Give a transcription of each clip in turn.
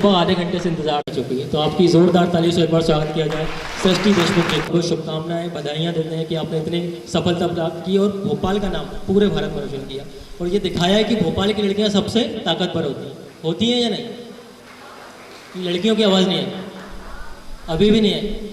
वो आधे घंटे से इंतजार कर चुकी है, तो आपकी ज़ोरदार ताली से एक बार स्वागत किया जाए। सृष्टि देशमुख जी को शुभकामनाएं, बधाइयाँ देते हैं कि आपने इतनी सफलता प्राप्त की और भोपाल का नाम पूरे भारत में रोशन किया और ये दिखाया है कि भोपाल की लड़कियाँ सबसे ताकतवर होती हैं या नहीं। लड़कियों की आवाज़ नहीं है, अभी भी नहीं है।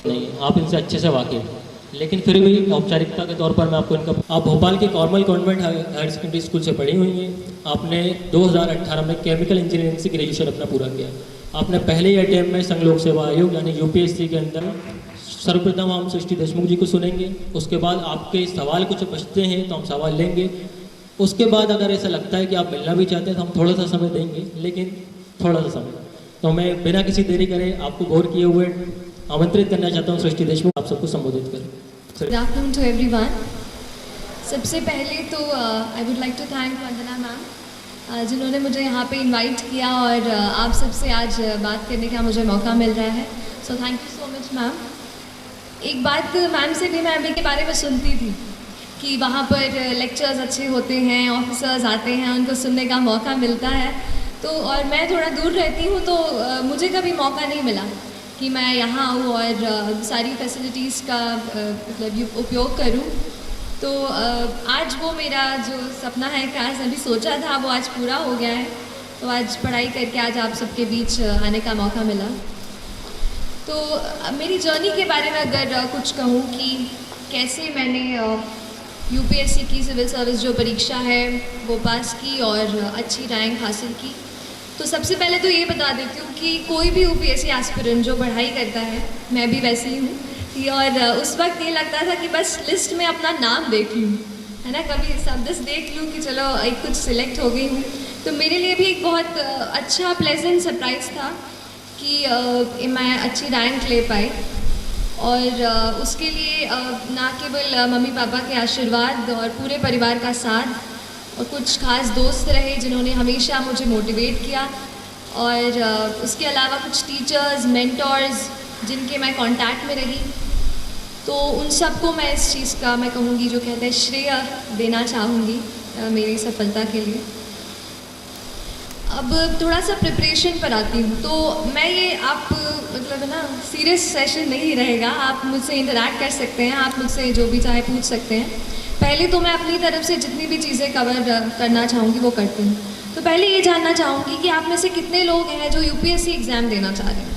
नहीं, आप इनसे अच्छे से वाकिफ हैं, लेकिन फिर भी औपचारिकता के तौर पर मैं आपको इनका, आप भोपाल के कॉर्मल कॉन्वेंट हायर सेकेंडरी स्कूल से पढ़ी हुई हैं। आपने 2018 में केमिकल इंजीनियरिंग से ग्रेजुएशन अपना पूरा किया। आपने पहले ही अटेम्प्ट में संघ लोक सेवा आयोग यानी यूपीएससी के अंदर सर्वप्रथम हम सृष्टि देशमुख जी को सुनेंगे। उसके बाद आपके सवाल कुछ बचते हैं तो हम सवाल लेंगे। उसके बाद अगर ऐसा लगता है कि आप मिलना भी चाहते हैं तो हम थोड़ा सा समय देंगे, लेकिन थोड़ा सा समय। तो मैं बिना किसी देरी करे आपको गौर किए हुए आमंत्रित करना चाहता हूँ सृष्टि देशमुख, आप सबको संबोधित करें। Good afternoon to everyone. सबसे पहले तो I would like to thank Vandana ma'am जिन्होंने मुझे यहाँ पे इनवाइट किया और आप सबसे आज बात करने का मुझे मौका मिल रहा है। So thank you so much ma'am. एक बात मैम से भी मैं अभी के बारे में सुनती थी कि वहाँ पर लेक्चर्स अच्छे होते हैं, ऑफिसर्स आते हैं, उनको सुनने का मौका मिलता है। तो और मैं थोड़ा दूर रहती हूँ तो मुझे कभी मौका नहीं मिला कि मैं यहाँ आऊँ और सारी फैसिलिटीज़ का मतलब उपयोग करूँ। तो आज वो मेरा जो सपना है, काश अभी सोचा था, वो आज पूरा हो गया है। तो आज पढ़ाई करके आज आप सबके बीच आने का मौका मिला। तो मेरी जर्नी के बारे में अगर कुछ कहूँ कि कैसे मैंने यूपीएससी की सिविल सर्विस जो परीक्षा है वो पास की और अच्छी रैंक हासिल की। तो सबसे पहले तो ये बता देती हूँ कि कोई भी यूपीएससी एस्पिरेंट जो पढ़ाई करता है, मैं भी वैसे ही हूँ, और उस वक्त ये लगता था कि बस लिस्ट में अपना नाम देख लूँ, है ना, कभी शब्द देख लूँ कि चलो एक कुछ सिलेक्ट हो गई हूँ। तो मेरे लिए भी एक बहुत अच्छा प्लेजेंट सरप्राइज़ था कि मैं अच्छी रैंक ले पाई। और उसके लिए ना केवल मम्मी पापा के आशीर्वाद और पूरे परिवार का साथ और कुछ खास दोस्त रहे जिन्होंने हमेशा मुझे मोटिवेट किया, और उसके अलावा कुछ टीचर्स, मेंटर्स जिनके मैं कांटेक्ट में रही। तो उन सबको मैं इस चीज़ का मैं कहूँगी जो कहते हैं श्रेय देना चाहूँगी मेरी सफलता के लिए। अब थोड़ा सा प्रिपरेशन पर आती हूँ। तो मैं ये आप मतलब है ना, सीरियस सेशन नहीं रहेगा, आप मुझसे इंटरैक्ट कर सकते हैं, आप मुझसे जो भी चाहे पूछ सकते हैं। पहले तो मैं अपनी तरफ से जितनी भी चीज़ें कवर करना चाहूँगी वो करती हूँ। तो पहले ये जानना चाहूँगी कि आप में से कितने लोग हैं जो यूपीएससी एग्ज़ाम देना चाह रहे हैं?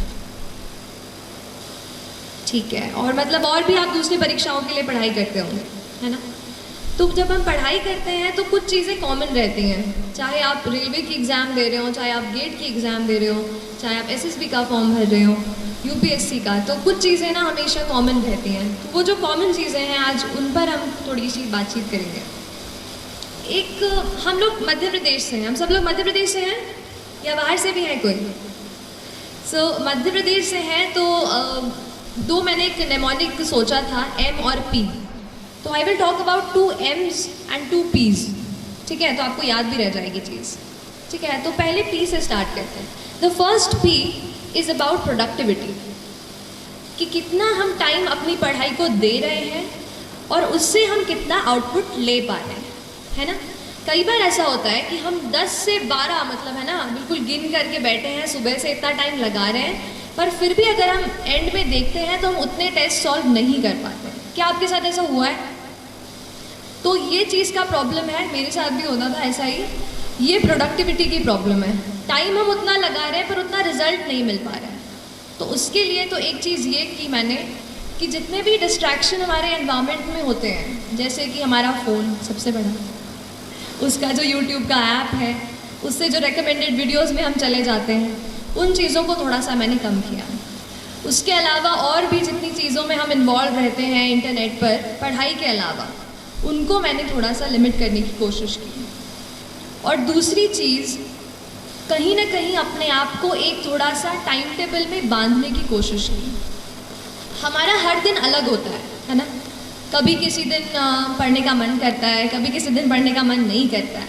ठीक है। और मतलब और भी आप दूसरी परीक्षाओं के लिए पढ़ाई करते होंगे, है ना। तो जब हम पढ़ाई करते हैं तो कुछ चीज़ें कॉमन रहती हैं, चाहे आप रेलवे की एग्ज़ाम दे रहे हो, चाहे आप गेट की एग्ज़ाम दे रहे हो, चाहे आप एसएसबी का फॉर्म भर रहे हो, यूपीएससी का। तो कुछ चीज़ें ना हमेशा कॉमन रहती हैं। तो वो जो कॉमन चीज़ें हैं आज उन पर हम थोड़ी सी बातचीत करेंगे। एक, हम लोग मध्य प्रदेश से हैं, हम सब लोग मध्य प्रदेश से हैं या बाहर से भी है कोई? सो मध्य प्रदेश से हैं। तो दो मैंने एक नेमोनिक सोचा था, एम और पी। तो I will talk about 2 M's and 2 P's। ठीक है, तो आपको याद भी रह जाएगी चीज़। ठीक है, तो पहले पी से स्टार्ट करते हैं। The first P is about productivity, कि कितना हम टाइम अपनी पढ़ाई को दे रहे हैं और उससे हम कितना आउटपुट ले पा रहे हैं, है ना। कई बार ऐसा होता है कि हम 10 से 12 मतलब है ना बिल्कुल गिन करके बैठे हैं, सुबह से इतना टाइम लगा रहे हैं, पर फिर भी अगर हम एंड में देखते हैं तो हम उतने टेस्ट सॉल्व नहीं कर पाते। क्या आपके साथ ऐसा हुआ है? तो ये चीज़ का प्रॉब्लम है, मेरे साथ भी होता था ऐसा ही। ये प्रोडक्टिविटी की प्रॉब्लम है, टाइम हम उतना लगा रहे हैं पर उतना रिजल्ट नहीं मिल पा रहा है। तो उसके लिए तो एक चीज़ ये की मैंने कि जितने भी डिस्ट्रैक्शन हमारे एनवायरनमेंट में होते हैं, जैसे कि हमारा फ़ोन सबसे बड़ा, उसका जो यूट्यूब का ऐप है, उससे जो रिकमेंडेड वीडियोस में हम चले जाते हैं, उन चीज़ों को थोड़ा सा मैंने कम किया। उसके अलावा और भी जितनी चीज़ों में हम इन्वॉल्व रहते हैं इंटरनेट पर पढ़ाई के अलावा, उनको मैंने थोड़ा सा लिमिट करने की कोशिश की। और दूसरी चीज़, कहीं ना कहीं अपने आप को एक थोड़ा सा टाइम टेबल में बांधने की कोशिश की। हमारा हर दिन अलग होता है ना। कभी किसी दिन पढ़ने का मन करता है, कभी किसी दिन पढ़ने का मन नहीं करता है,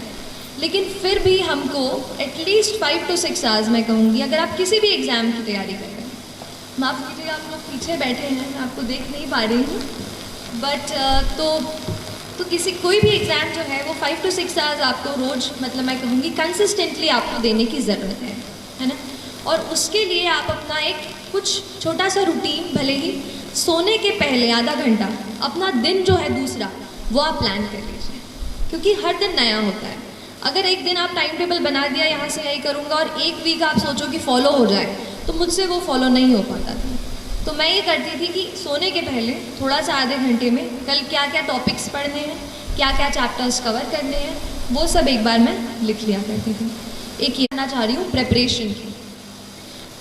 लेकिन फिर भी हमको एटलीस्ट 5 to 6 आवर्स मैं कहूँगी, अगर आप किसी भी एग्ज़ाम की तैयारी कर रहे हैं माफ़ कीजिएगा, आप लोग पीछे बैठे हैं, मैं आपको देख नहीं पा रही हूँ, बट तो किसी कोई भी एग्ज़ाम जो है वो 5 to 6 आवर्स आपको रोज़, मतलब मैं कहूँगी कंसिस्टेंटली आपको देने की ज़रूरत है ना। और उसके लिए आप अपना एक कुछ छोटा सा रूटीन, भले ही सोने के पहले आधा घंटा अपना दिन जो है दूसरा वो आप प्लान कर लीजिए, क्योंकि हर दिन नया होता है। अगर एक दिन आप टाइम टेबल बना दिया, यहाँ से यही करूँगा, और एक वीक आप सोचो कि फॉलो हो जाए, तो मुझसे वो फॉलो नहीं हो पाता था। तो मैं ये करती थी कि सोने के पहले थोड़ा सा आधे घंटे में कल क्या क्या टॉपिक्स पढ़ने हैं, क्या क्या चैप्टर्स कवर करने हैं, वो सब एक बार मैं लिख लिया करती थी। एक ये करना चाह रही हूँ प्रेपरेशन की।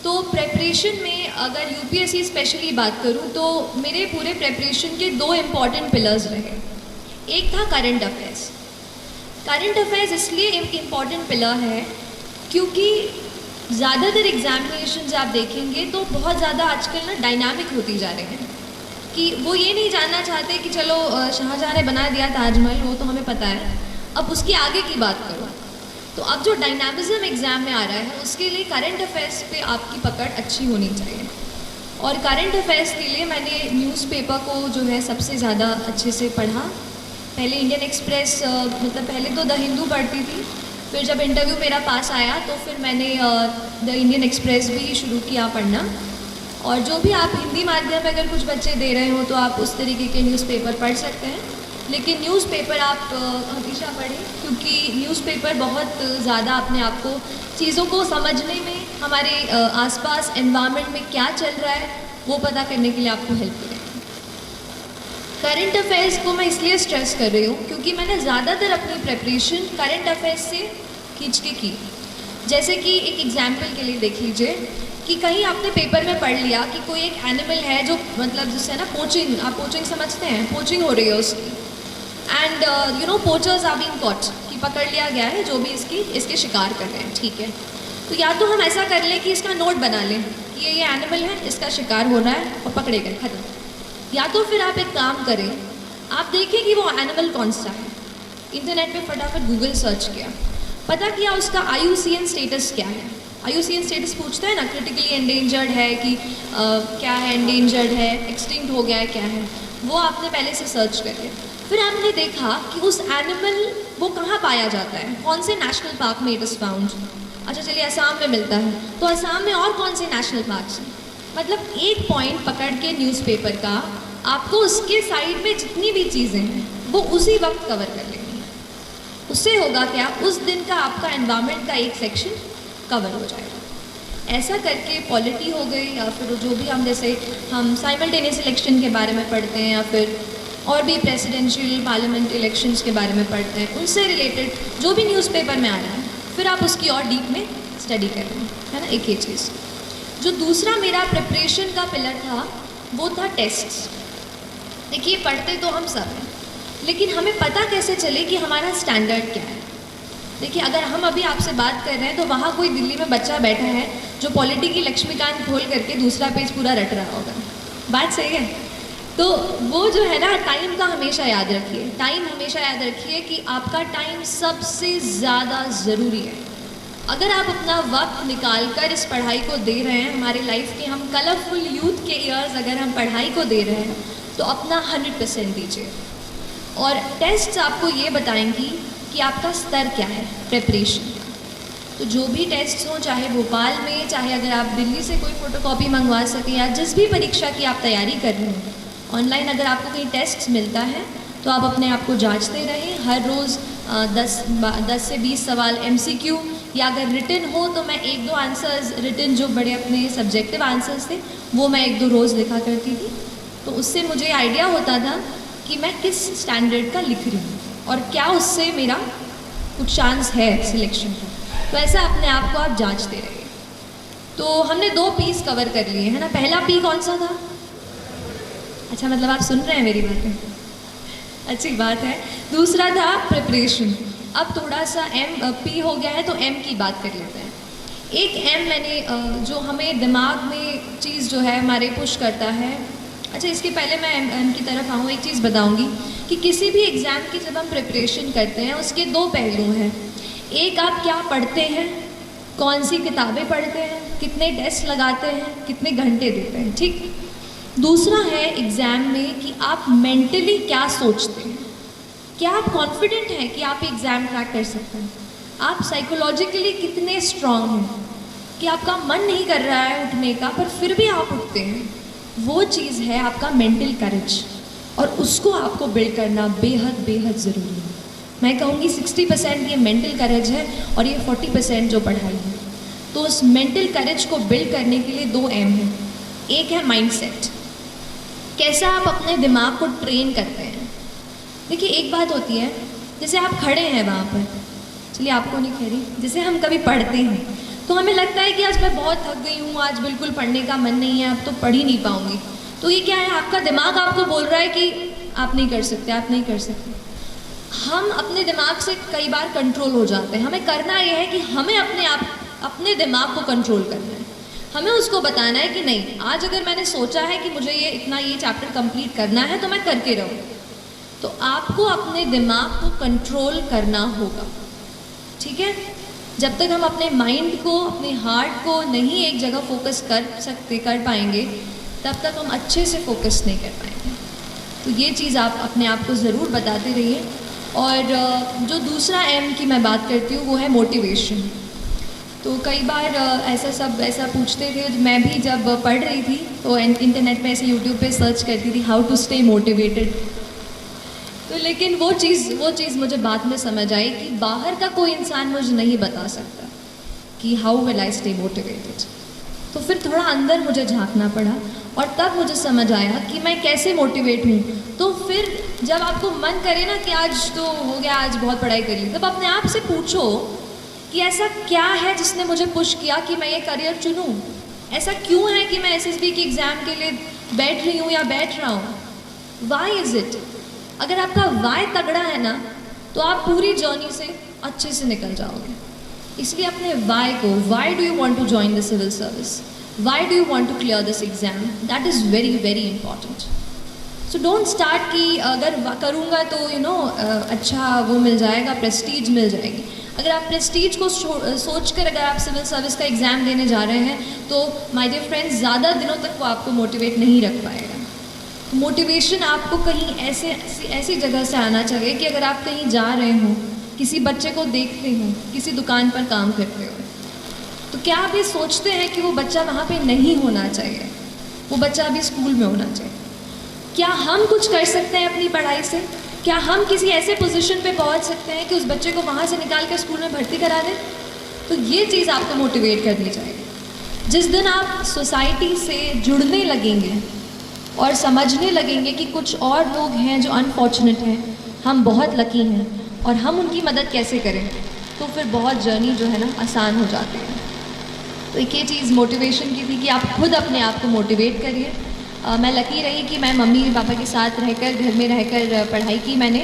तो प्रेपरेशन में अगर यूपीएससी स्पेशली बात करूँ तो मेरे पूरे प्रेपरेशन के 2 इम्पॉर्टेंट पिलर्स रहे। एक था करंट अफेयर्स। करंट अफेयर्स इसलिए एक इम्पॉर्टेंट पिलर है क्योंकि ज़्यादातर एग्जामिनेशन आप देखेंगे तो बहुत ज़्यादा आजकल ना डायनामिक होती जा रहे हैं, कि वो ये नहीं जानना चाहते कि चलो शाहजहाँ ने बना दिया ताजमहल, वो तो हमें पता है, अब उसकी आगे की बात करो। तो अब जो डायनामिज्म एग्ज़ाम में आ रहा है उसके लिए करंट अफेयर्स पे आपकी पकड़ अच्छी होनी चाहिए। और करंट अफेयर्स के लिए मैंने न्यूज़पेपर को जो है सबसे ज़्यादा अच्छे से पढ़ा। पहले इंडियन एक्सप्रेस, मतलब पहले तो द हिंदू पढ़ती थी, फिर जब इंटरव्यू मेरा पास आया तो फिर मैंने द इंडियन एक्सप्रेस भी शुरू किया पढ़ना। और जो भी आप हिंदी माध्यम में अगर कुछ बच्चे दे रहे हो तो आप उस तरीके के न्यूज़पेपर पढ़ सकते हैं, लेकिन न्यूज़पेपर आप हमेशा पढ़ें, क्योंकि न्यूज़पेपर बहुत ज़्यादा अपने आप को चीज़ों को समझने में, हमारे आसपास एनवायरनमेंट में क्या चल रहा है वो पता करने के लिए आपको हेल्प करेगा। करंट अफेयर्स को मैं इसलिए स्ट्रेस कर रही हूँ क्योंकि मैंने ज़्यादातर अपनी प्रेपरेशन करंट अफेयर्स से खींच के की। जैसे कि एक एग्जाम्पल के लिए देख लीजिए कि कहीं आपने पेपर में पढ़ लिया कि कोई एक एनिमल है जो, मतलब जिससे ना पोचिंग, आप पोचिंग समझते हैं, पोचिंग हो रही है उसकी, and you know poachers are being caught, कि पकड़ लिया गया है जो भी इसके शिकार कर रहे हैं, ठीक है। तो या तो हम ऐसा कर लें कि इसका नोट बना लें कि ये एनिमल है, इसका शिकार हो रहा है और पकड़े गए, खत्म। या तो फिर आप एक काम करें, आप देखें कि वो एनिमल कौन सा है, इंटरनेट पे फटाफट गूगल सर्च किया, पता किया उसका IUCN स्टेटस क्या है। IUCN स्टेटस पूछता है ना, क्रिटिकली एंडेंजर्ड है कि क्या है, एंडेंजर्ड है, एक्सटिंक्ट हो गया है, क्या है, वो आपने पहले से सर्च कर लिया। फिर आपने देखा कि उस एनिमल वो कहाँ पाया जाता है, कौन से नेशनल पार्क में इट इज़ फाउंड। अच्छा चलिए असम में मिलता है, तो असम में और कौन से नेशनल पार्क्स हैं। मतलब एक पॉइंट पकड़ के न्यूज़पेपर का आपको उसके साइड में जितनी भी चीज़ें हैं वो उसी वक्त कवर कर लेंगी। उससे होगा क्या, उस दिन का आपका एनवायरनमेंट का एक सेक्शन कवर हो जाएगा। ऐसा करके पॉलिटी हो गई, या फिर जो भी हम, जैसे हम साइमल्टेनियस इलेक्शन के बारे में पढ़ते हैं, या फिर और भी प्रेसिडेंशियल पार्लियामेंट इलेक्शंस के बारे में पढ़ते हैं, उनसे रिलेटेड जो भी न्यूज़पेपर में आ रहा है, फिर आप उसकी और डीप में स्टडी कर रहे हैं, है ना। एक ये चीज़। जो दूसरा मेरा प्रिपरेशन का पिलर था वो था टेस्ट्स। देखिए पढ़ते तो हम सब हैं, लेकिन हमें पता कैसे चले कि हमारा स्टैंडर्ड क्या है। देखिए अगर हम अभी आपसे बात कर रहे हैं तो वहाँ कोई दिल्ली में बच्चा बैठा है जो पॉलिटी की लक्ष्मीकांत खोल करके दूसरा पेज पूरा रट रहा होगा, बात सही है। तो वो जो है ना, टाइम का हमेशा याद रखिए, टाइम हमेशा याद रखिए कि आपका टाइम सबसे ज़्यादा ज़रूरी है। अगर आप अपना वक्त निकाल कर इस पढ़ाई को दे रहे हैं, हमारे लाइफ के हम कलरफुल यूथ के ईयर्स अगर हम पढ़ाई को दे रहे हैं तो अपना 100% दीजिए। और टेस्ट्स आपको ये बताएंगी कि आपका स्तर क्या है प्रेपरेशन। तो जो भी टेस्ट्स हों, चाहे भोपाल में, चाहे अगर आप दिल्ली से कोई फ़ोटोकॉपी मंगवा सकें, या जिस भी परीक्षा की आप तैयारी कर रहे हैं, ऑनलाइन अगर आपको कहीं टेस्ट्स मिलता है तो आप अपने आप को जांचते रहें। हर रोज़ 10 से 20 सवाल MCQ, या अगर रिटन हो तो मैं 1-2 आंसर्स रिटन, जो बड़े अपने सब्जेक्टिव आंसर्स थे, वो मैं 1-2 रोज़ लिखा करती थी। तो उससे मुझे आइडिया होता था कि मैं किस स्टैंडर्ड का लिख रही हूँ और क्या उससे मेरा कुछ चांस है सिलेक्शन का। तो ऐसा अपने आप को आप जांचते रहिए। तो हमने 2 पीस कवर कर लिए है ना। पहला पी कौन सा था? अच्छा, मतलब आप सुन रहे हैं मेरी बातें, अच्छी बात है। दूसरा था प्रिपरेशन। अब थोड़ा सा पी हो गया है तो M की बात कर लेते हैं। एक M मैंने जो हमें दिमाग में चीज़ जो है हमारे पुश करता है। अच्छा, इसके पहले मैं M की तरफ आऊँ, एक चीज़ बताऊँगी कि किसी भी एग्ज़ाम की जब हम प्रिपरेशन करते हैं उसके 2 पहलू हैं। एक, आप क्या पढ़ते हैं, कौन सी किताबें पढ़ते हैं, कितने टेस्ट लगाते हैं, कितने घंटे देते हैं, ठीक। दूसरा है एग्ज़ाम में कि आप मेंटली क्या सोचते हैं, क्या आप कॉन्फिडेंट हैं कि आप एग्ज़ाम क्रैक कर सकते हैं, आप साइकोलॉजिकली कितने स्ट्रांग हैं कि आपका मन नहीं कर रहा है उठने का पर फिर भी आप उठते हैं। वो चीज़ है आपका मेंटल करेज, और उसको आपको बिल्ड करना बेहद बेहद ज़रूरी है। मैं कहूँगी 60% ये मेंटल करेज है और ये 40% जो पढ़ाई है। तो उस मेंटल करेज को बिल्ड करने के लिए 2 एम हैं। एक है माइंडसेट, कैसा आप अपने दिमाग को ट्रेन करते हैं। देखिए एक बात होती है, जैसे आप खड़े हैं वहाँ पर, चलिए आपको नहीं कह रही, जैसे हम कभी पढ़ते हैं तो हमें लगता है कि आज मैं बहुत थक गई हूँ, आज बिल्कुल पढ़ने का मन नहीं है, अब तो पढ़ ही नहीं पाऊँगी। तो ये क्या है, आपका दिमाग आपको बोल रहा है कि आप नहीं कर सकते, आप नहीं कर सकते। हम अपने दिमाग से कई बार कंट्रोल हो जाते हैं। हमें करना ये है कि हमें अपने दिमाग को कंट्रोल करना है। हमें उसको बताना है कि नहीं, आज अगर मैंने सोचा है कि मुझे ये चैप्टर कंप्लीट करना है तो मैं करके रहूँ। तो आपको अपने दिमाग को कंट्रोल करना होगा, ठीक है। जब तक हम अपने माइंड को, अपने हार्ट को नहीं एक जगह फोकस कर पाएंगे, तब तक हम अच्छे से फोकस नहीं कर पाएंगे। तो ये चीज़ आप अपने आप को ज़रूर बताते रहिए। और जो दूसरा एम की मैं बात करती हूँ वो है मोटिवेशन। तो कई बार ऐसा पूछते थे, मैं भी जब पढ़ रही थी तो इंटरनेट पे ऐसे यूट्यूब पे सर्च करती थी हाउ टू स्टे मोटिवेटेड। तो लेकिन वो चीज़ मुझे बाद में समझ आई कि बाहर का कोई इंसान मुझे नहीं बता सकता कि how will I stay motivated. तो फिर थोड़ा अंदर मुझे झांकना पड़ा और तब मुझे समझ आया कि मैं कैसे मोटिवेट हूँ। तो फिर जब आपको मन करे ना कि आज तो हो गया, आज बहुत पढ़ाई कर ली, तब अपने आप से पूछो कि ऐसा क्या है जिसने मुझे पुश किया कि मैं ये करियर चुनूँ। ऐसा क्यों है कि मैं एसएसबी के एग्ज़ाम के लिए बैठ रही हूँ या बैठ रहा हूँ। Why is it. अगर आपका वाई तगड़ा है ना तो आप पूरी जर्नी से अच्छे से निकल जाओगे। इसलिए अपने वाई को, why do you want to join the civil service, why do you want to clear this exam, that is very very important. So don't start कि अगर करूँगा तो अच्छा वो मिल जाएगा, प्रेस्टीज मिल जाएगी। अगर आप प्रेस्टीज को सोच कर अगर आप सिविल सर्विस का एग्ज़ाम देने जा रहे हैं तो माय डियर फ्रेंड्स, ज़्यादा दिनों तक वो आपको मोटिवेट नहीं रख पाएगा। मोटिवेशन आपको कहीं ऐसी जगह से आना चाहिए कि अगर आप कहीं जा रहे हो, किसी बच्चे को देखते हो, किसी दुकान पर काम करते हो, तो क्या आप ये सोचते हैं कि वो बच्चा वहाँ पे नहीं होना चाहिए, वो बच्चा अभी स्कूल में होना चाहिए। क्या हम कुछ कर सकते हैं अपनी पढ़ाई से? क्या हम किसी ऐसे पोजीशन पे पहुँच सकते हैं कि उस बच्चे को वहाँ से निकाल कर स्कूल में भर्ती करा दें? तो ये चीज़ आपको मोटिवेट करनी चाहिए। जिस दिन आप सोसाइटी से जुड़ने लगेंगे और समझने लगेंगे कि कुछ और लोग हैं जो अनफॉर्चुनेट हैं, हम बहुत लकी हैं और हम उनकी मदद कैसे करें, तो फिर बहुत जर्नी जो है ना आसान हो जाती है। तो एक ये चीज़ मोटिवेशन की थी कि आप खुद अपने आप को मोटिवेट करिए। मैं लकी रही कि मैं मम्मी पापा के साथ रहकर, घर में रहकर पढ़ाई की मैंने।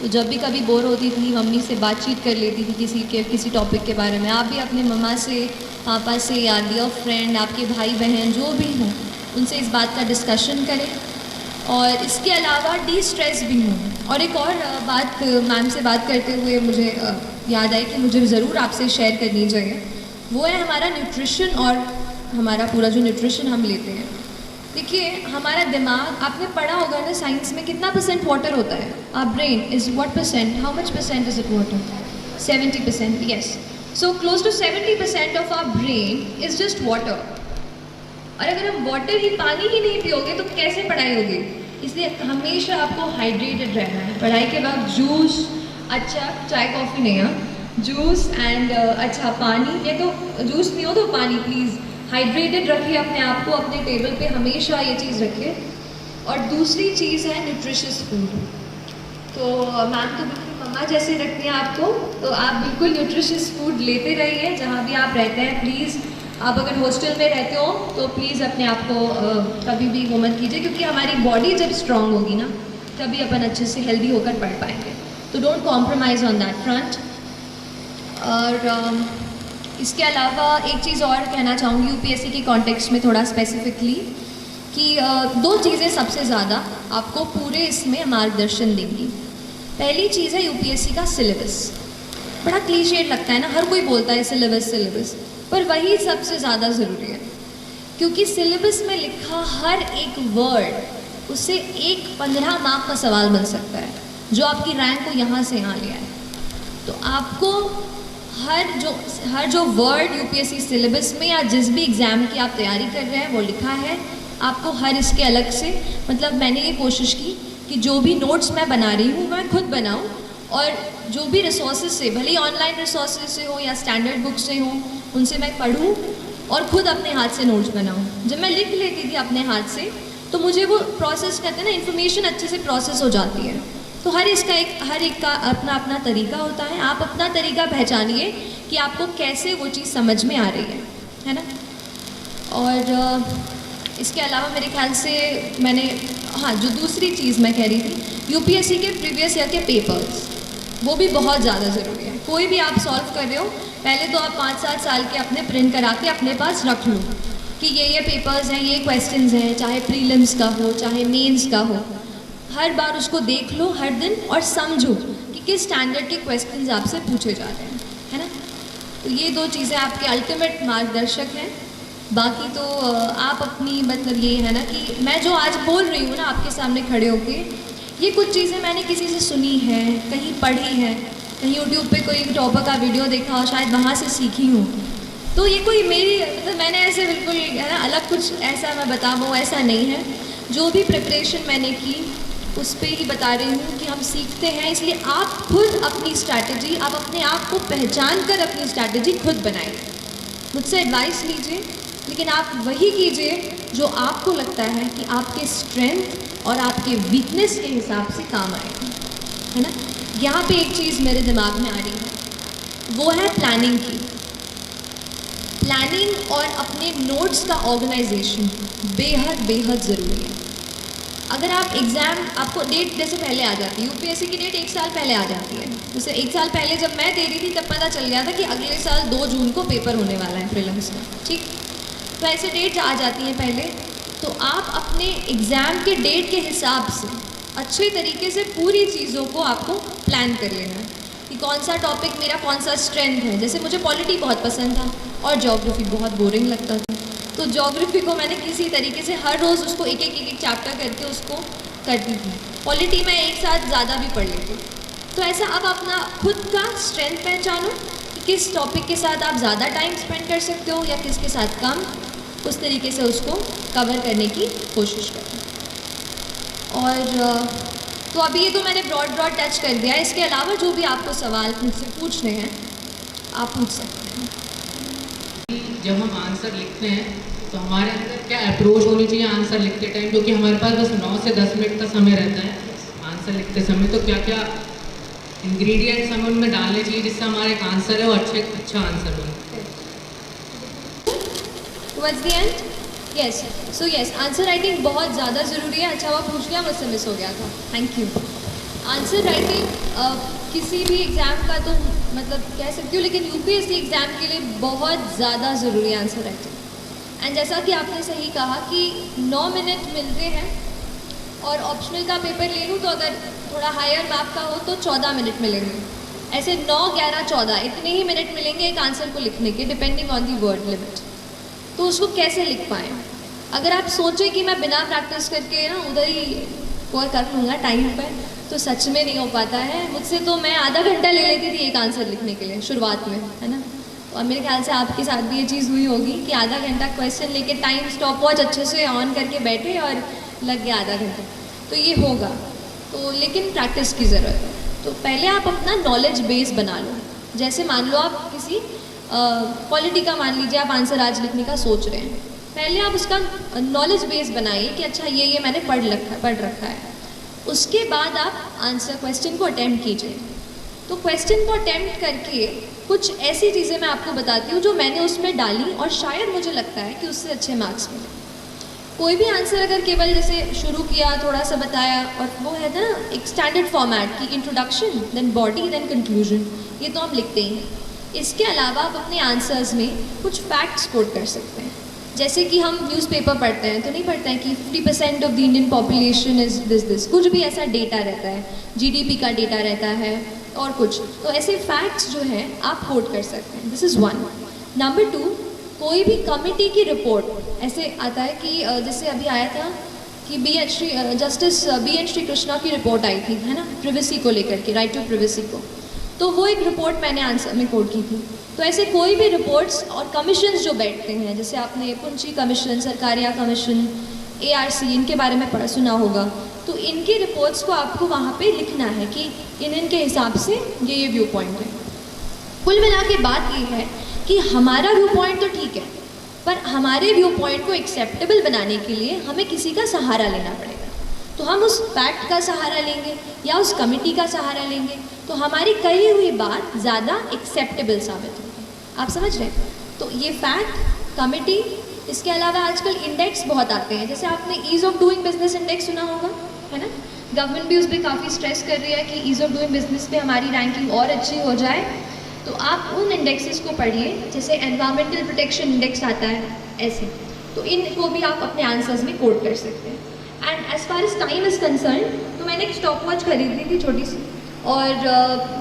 तो जब भी कभी बोर होती थी, मम्मी से बातचीत कर लेती थी किसी टॉपिक के बारे में। आप भी अपने मम्मा से, पापा से या डियर फ्रेंड, आपके भाई बहन जो भी हों, उनसे इस बात का डिस्कशन करें। और इसके अलावा डी स्ट्रेस भी हूँ। और एक और बात मैम से बात करते हुए मुझे याद आई कि मुझे ज़रूर आपसे शेयर करनी चाहिए, वो है हमारा न्यूट्रिशन और हमारा पूरा जो न्यूट्रिशन हम लेते हैं। देखिए हमारा दिमाग, आपने पढ़ा होगा ना साइंस में, कितना % वाटर होता है? Our brain is what %, how much % is it water? 70%, yes. So close to 70% of our brain is just water. और अगर हम वाटर ही, पानी ही नहीं पियोगे तो कैसे पढ़ाई होगी? इसलिए हमेशा आपको हाइड्रेटेड रहना है। पढ़ाई के बाद जूस, अच्छा चाय कॉफ़ी नहीं, हाँ, जूस एंड अच्छा पानी, या तो जूस नहीं हो तो पानी, प्लीज़ हाइड्रेटेड रखिए अपने आप को। अपने टेबल पे हमेशा ये चीज़ रखिए। और दूसरी चीज़ है न्यूट्रिशियस फूड। तो मैम तो बिल्कुल मम्मा जैसे रखती हैं आपको, तो आप बिल्कुल न्यूट्रिशियस फूड लेते रहिए जहाँ भी आप रहते हैं। प्लीज़ आप अगर हॉस्टल में रहते हो तो प्लीज़ अपने आप को कभी भी वो मत कीजिए, क्योंकि हमारी बॉडी जब स्ट्रांग होगी ना तभी अपन अच्छे से हेल्दी होकर पढ़ पाएंगे। तो don't compromise on that front. और इसके अलावा एक चीज़ और कहना चाहूँगी यूपीएससी के कॉन्टेक्स्ट में थोड़ा स्पेसिफिकली, कि 2 चीज़ें सबसे ज़्यादा आपको पूरे इसमें मार्गदर्शन देंगी। पहली चीज़ है यूपीएससी का सिलेबस। बड़ा क्लीशेड लगता है ना, हर कोई बोलता है सिलेबस सिलेबस, पर वही सबसे ज़्यादा ज़रूरी है, क्योंकि सिलेबस में लिखा हर एक वर्ड उससे एक 15 मार्क का सवाल बन सकता है, जो आपकी रैंक को यहाँ से यहाँ ले आए। तो आपको हर जो वर्ड यूपीएससी सिलेबस में या जिस भी एग्ज़ाम की आप तैयारी कर रहे हैं वो लिखा है, आपको हर इसके अलग से, मतलब मैंने ये कोशिश की कि जो भी नोट्स मैं बना रही हूँ मैं खुद बनाऊँ, और जो भी रिसोर्सेज से, भले ही ऑनलाइन रिसोर्सेज से हो या स्टैंडर्ड बुक से हो, उनसे मैं पढ़ूँ और खुद अपने हाथ से नोट्स बनाऊँ। जब मैं लिख लेती थी अपने हाथ से तो मुझे वो प्रोसेस करते हैं ना, इन्फॉर्मेशन अच्छे से प्रोसेस हो जाती है। तो हर एक का अपना अपना तरीका होता है, आप अपना तरीका पहचानिए कि आपको कैसे वो चीज़ समझ में आ रही है ना। और इसके अलावा मेरे ख्याल से मैंने, हाँ, जो दूसरी चीज़ मैं कह रही थी, यूपीएससी के प्रीवियस ईयर के पेपर्स, वो भी बहुत ज़्यादा ज़रूरी है। कोई भी आप सॉल्व कर रहे हो, पहले तो आप 5-7 साल के अपने प्रिंट करा के अपने पास रख लो कि ये पेपर्स हैं, ये क्वेश्चंस हैं, चाहे प्रीलिम्स का हो चाहे मेंस का हो, हर बार उसको देख लो हर दिन और समझो कि किस स्टैंडर्ड के क्वेश्चंस आपसे पूछे जा रहे हैं, है ना। तो ये 2 चीज़ें आपके अल्टीमेट मार्गदर्शक हैं। बाकी तो आप अपनी, मतलब ये है ना कि मैं जो आज बोल रही हूँ ना आपके सामने खड़े होके, ये कुछ चीज़ें मैंने किसी से सुनी है, कहीं पढ़ी है, कहीं यूट्यूब पे कोई टॉपर का वीडियो देखा और शायद वहाँ से सीखी हूँ। तो ये कोई मेरी, मतलब मैंने ऐसे बिल्कुल, है ना, अलग कुछ ऐसा मैं बता वो ऐसा नहीं है। जो भी प्रिपरेशन मैंने की उस पर ही बता रही हूँ कि हम सीखते हैं, इसलिए आप खुद अपनी स्ट्रैटेजी, आप अपने आप को पहचान कर अपनी स्ट्रैटेजी खुद बनाइए। मुझसे एडवाइस लीजिए, लेकिन आप वही कीजिए जो आपको लगता है कि आपके स्ट्रेंथ और आपके वीकनेस के हिसाब से काम आएगा, है ना। यहाँ पे एक चीज़ मेरे दिमाग में आ रही है, वो है प्लानिंग की। प्लानिंग और अपने नोट्स का ऑर्गेनाइजेशन बेहद ज़रूरी है। अगर आप एग्ज़ाम, आपको डेट जैसे पहले आ जाती है, यूपीएससी की डेट 1 साल पहले आ जाती है। जैसे 1 साल पहले जब मैं दे रही थी तब पता चल गया था कि अगले साल 2 जून को पेपर होने वाला है प्रीलिम्स का, ठीक। तो ऐसे डेट आ जाती हैं पहले, तो आप अपने एग्ज़ाम के डेट के हिसाब से अच्छे तरीके से पूरी चीज़ों को आपको प्लान कर लेना है कि कौन सा टॉपिक मेरा कौन सा स्ट्रेंथ है। जैसे मुझे पॉलिटी बहुत पसंद था और ज्योग्राफी बहुत बोरिंग लगता था, तो ज्योग्राफी को मैंने किसी तरीके से हर रोज़ उसको एक चैप्टर करके उसको करती थी। पॉलिटी में एक साथ ज़्यादा भी पढ़ लेती। तो ऐसा आप अपना खुद का स्ट्रेंथ पहचानो कि किस टॉपिक के साथ आप ज़्यादा टाइम स्पेंड कर सकते हो या किसके साथ कम, उस तरीके से उसको कवर करने की कोशिश करें। और तो अभी ये तो मैंने ब्रॉड टच कर दिया है। इसके अलावा जो भी आपको सवाल मुझसे पूछने हैं आप पूछ सकते हैं। जब हम आंसर लिखते हैं तो हमारे अंदर क्या अप्रोच होनी चाहिए आंसर लिखते टाइम, क्योंकि हमारे पास बस 9 से 10 मिनट का समय रहता है आंसर लिखते समय, तो क्या क्या इंग्रेडिएंट्स हमें उनमें डालने चाहिए जिससे हमारा एक आंसर है वो अच्छा आंसर बने। Towards the end? Yes. So yes, answer writing बहुत ज़्यादा ज़रूरी है। अच्छा हुआ पूछ लिया, मुझसे मिस हो गया था, थैंक यू। आंसर राइटिंग किसी भी एग्ज़ाम का तो मतलब कह सकती हूँ, लेकिन यूपीएससी एग्ज़ाम के लिए बहुत ज़्यादा ज़रूरी है आंसर राइटिंग। एंड जैसा कि आपने सही कहा कि 9 मिनट मिलते हैं, और ऑप्शनल का पेपर ले लूँ तो अगर थोड़ा हायर मार्क का हो तो 14 मिनट मिलेंगे। ऐसे 9, 11, 14 इतने ही मिनट मिलेंगे एक आंसर को लिखने के, depending on the word limit. तो उसको कैसे लिख पाएँ? अगर आप सोचें कि मैं बिना प्रैक्टिस करके ना उधर ही स्कोर कर लूँगा टाइम पर, तो सच में नहीं हो पाता है। मुझसे तो मैं आधा घंटा ले लेती थी एक आंसर लिखने के लिए शुरुआत में, है ना। और मेरे ख्याल से आपके साथ भी ये चीज़ हुई होगी कि आधा घंटा क्वेश्चन लेके टाइम स्टॉप वॉच अच्छे से ऑन करके बैठे और लग गया आधा घंटा। तो ये होगा, तो लेकिन प्रैक्टिस की ज़रूरत है। तो पहले आप अपना नॉलेज बेस बना लो। जैसे मान लो आप किसी पॉलिटी का, मान लीजिए आप आंसर आज लिखने का सोच रहे हैं, पहले आप उसका नॉलेज बेस बनाइए कि अच्छा ये मैंने पढ़ रखा है। उसके बाद आप आंसर क्वेश्चन को अटेम्प्ट कीजिए। तो क्वेश्चन को अटेम्प्ट करके कुछ ऐसी चीज़ें मैं आपको बताती हूँ जो मैंने उसमें डाली और शायद मुझे लगता है कि उससे अच्छे मार्क्स मिले। कोई भी आंसर अगर केवल जैसे शुरू किया, थोड़ा सा बताया, और वो है ना एक स्टैंडर्ड फॉर्मेट की introduction, then body, then conclusion, ये तो हम लिखते ही हैं। इसके अलावा आप अपने आंसर्स में कुछ फैक्ट्स कोट कर सकते हैं। जैसे कि हम न्यूज़पेपर पढ़ते हैं तो नहीं पढ़ते हैं कि 50% of the Indian population is this, कुछ भी ऐसा डेटा रहता है, जीडीपी का डेटा रहता है और कुछ, तो ऐसे फैक्ट्स जो हैं आप कोट कर सकते हैं। This is 1। नंबर 2, कोई भी कमिटी की रिपोर्ट ऐसे आता है कि जैसे अभी आया था कि justice B N Sri Krishna की रिपोर्ट आई थी, है ना, प्रिवेसी को लेकर के, राइट टू प्रिवेसी को, तो वो एक रिपोर्ट मैंने आंसर में कोट की थी। तो ऐसे कोई भी रिपोर्ट्स और कमीशंस जो बैठते हैं, जैसे आपने पुंची कमीशन, सरकारिया कमीशन, ARC, इनके बारे में सुना होगा, तो इनकी रिपोर्ट्स को आपको वहाँ पे लिखना है कि इनके हिसाब से ये व्यू पॉइंट है। कुल मिला के बात ये है कि हमारा व्यू पॉइंट तो ठीक है, पर हमारे व्यू पॉइंट को एक्सेप्टेबल बनाने के लिए हमें किसी का सहारा लेना पड़ेगा। तो हम उस फैक्ट का सहारा लेंगे या उस कमिटी का सहारा लेंगे, तो हमारी कही हुई बात ज़्यादा एक्सेप्टेबल साबित होगी। आप समझ रहे हैं? तो ये फैक्ट, कमिटी, इसके अलावा आजकल इंडेक्स बहुत आते हैं, जैसे आपने ease of doing business index सुना होगा, है ना। गवर्नमेंट भी उस पर काफ़ी स्ट्रेस कर रही है कि ईज़ ऑफ डूइंग बिजनेस पे हमारी रैंकिंग और अच्छी हो जाए। तो आप उन इंडेक्सेस को पढ़िए, जैसे एनवायरमेंटल प्रोटेक्शन इंडेक्स आता है, ऐसे, तो इनको भी आप अपने आंसर्स में कोट कर सकते हैं। And as far as time is concern, तो मैंने एक स्टॉप वॉच खरीदी थी छोटी सी, और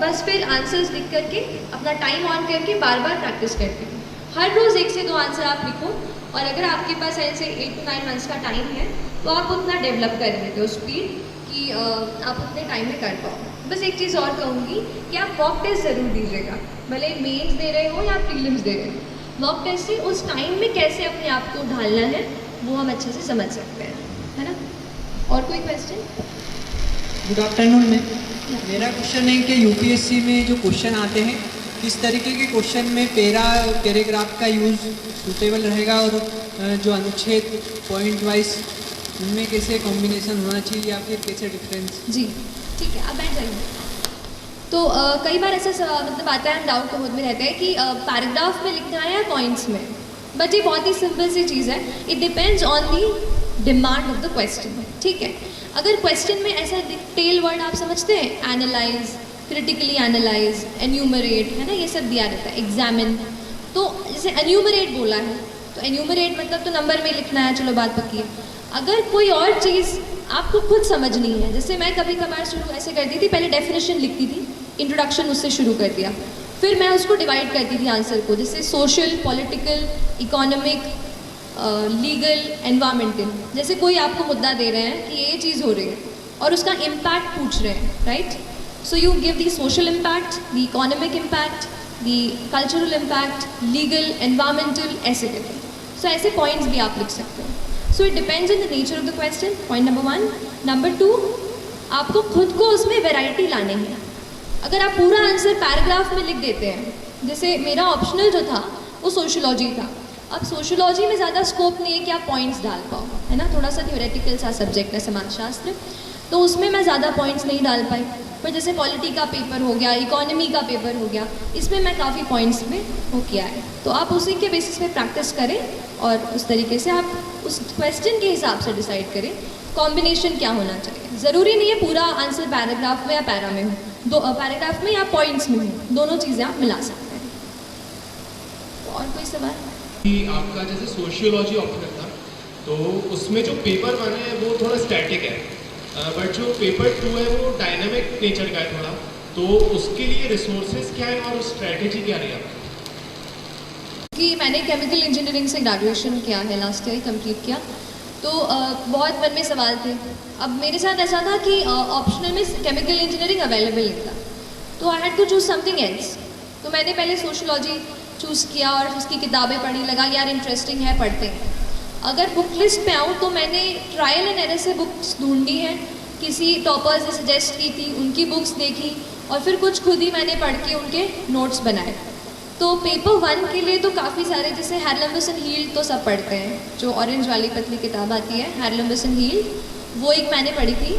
बस फिर आंसर्स लिख करके अपना टाइम ऑन करके बार बार प्रैक्टिस करती हूँ। हर रोज़ 1 से 2 आंसर आप लिखो, और अगर आपके पास ऐसे 8 to 9 मंथ्स का टाइम है तो आप उतना डेवलप कर लेते हो स्पीड कि आप उतने टाइम में कर पाओ। बस एक चीज़ और कहूँगी कि आप मॉक टेस्ट ज़रूर दीजिएगा, भले मेंस दे रहे हो या प्रीलिम्स दे रहे हो। मॉक टेस्ट से उस टाइम में कैसे अपने आप को ढालना है वो हम अच्छे से समझ सकते हैं, है ना। और कोई क्वेश्चन? गुड आफ्टरनून मैम, मेरा क्वेश्चन है कि यूपीएससी में जो क्वेश्चन आते हैं, किस तरीके के क्वेश्चन में पैराग्राफ का यूज़ सूटेबल रहेगा, और जो अनुच्छेद पॉइंट वाइज उनमें कैसे कॉम्बिनेशन होना चाहिए या फिर कैसे डिफरेंस? जी ठीक है, आप बैठ जाइए। तो कई बार ऐसा मतलब आता है, हम डाउट होद में रहते हैं कि पैराग्राफ में लिखना है या पॉइंट्स में, बट ये बहुत ही सिंपल सी चीज़ है। It depends on the demand of the question, ठीक है। अगर क्वेश्चन में ऐसा टेल वर्ड आप समझते हैं, एनालाइज, क्रिटिकली एनालाइज, एन्यूमरेट, है ना, ये सब दिया रहता है, एग्जामिन। तो जैसे एन्यूमरेट बोला है, तो एन्यूमरेट मतलब तो नंबर में लिखना है, चलो बात पक्की है। अगर कोई और चीज़ आपको खुद समझनी है, जैसे मैं कभी कभार शुरू ऐसे करती थी, पहले डेफिनेशन लिखती थी, इंट्रोडक्शन उससे शुरू कर दिया, फिर मैं उसको डिवाइड करती थी आंसर को, जैसे social, political, economic, legal, environmental. जैसे कोई आपको मुद्दा दे रहे हैं कि ये चीज़ हो रही है और उसका इम्पैक्ट पूछ रहे हैं, right. So you give the social impact, the economic impact, the cultural impact, legal, environmental, ऐसे करके। सो ऐसे पॉइंट्स भी आप लिख सकते हो। So it depends on the nature of the question, point number 1। Number 2, आपको खुद को उसमें वैरायटी लाने हैं। अगर आप पूरा आंसर पैराग्राफ में लिख देते हैं, जैसे मेरा ऑप्शनल जो था वो सोशियोलॉजी था, अब सोशियोलॉजी में ज़्यादा स्कोप नहीं है कि आप पॉइंट्स डाल पाओ, है ना, थोड़ा सा थ्योरेटिकल सा सब्जेक्ट है समाजशास्त्र, तो उसमें मैं ज़्यादा पॉइंट्स नहीं डाल पाई। पर जैसे पॉलिटी का पेपर हो गया, इकोनॉमी का पेपर हो गया, इसमें मैं काफ़ी पॉइंट्स में वो किया है। तो आप उसी के बेसिस पे प्रैक्टिस करें और उस तरीके से आप उस क्वेश्चन के हिसाब से डिसाइड करें कॉम्बिनेशन क्या होना चाहिए। ज़रूरी नहीं है पूरा आंसर पैराग्राफ में या पैरा में हो, पैराग्राफ में या पॉइंट्स में हो, दोनों चीज़ें आप मिला सकते हैं। तो और कोई सवाल? कि आपका जैसे सोशियोलॉजी ऑप्शनल था, तो उसमें जो पेपर 1 है वो थोड़ा स्टैटिक है, बट जो पेपर 2 है वो डायनामिक नेचर का है थोड़ा, तो उसके लिए रिसोर्सेज क्या है और स्ट्रैटेजी क्या रही है? कि मैंने केमिकल इंजीनियरिंग से ग्रेजुएशन किया है, लास्ट ईयर कंप्लीट किया, तो बहुत मन में सवाल थे। अब मेरे साथ ऐसा था कि ऑप्शनल में केमिकल इंजीनियरिंग अवेलेबल नहीं था, तो I had to choose something else. तो मैंने पहले सोशियोलॉजी चूज़ किया और उसकी किताबें पढ़ी, लगा यार इंटरेस्टिंग है, पढ़ते हैं। अगर बुक लिस्ट पे आऊँ तो मैंने ट्रायल एंड एरर से बुक्स ढूंढी हैं, किसी टॉपर्स ने सजेस्ट की थी, उनकी बुक्स देखी, और फिर कुछ खुद ही मैंने पढ़ के उनके नोट्स बनाए। तो पेपर 1 के लिए तो काफ़ी सारे, जैसे हैरलम्बस एंड हील्ड तो सब पढ़ते हैं, जो ऑरेंज वाली पतली किताब आती है हैरलम्बस एंड हील्ड, वो एक मैंने पढ़ी थी।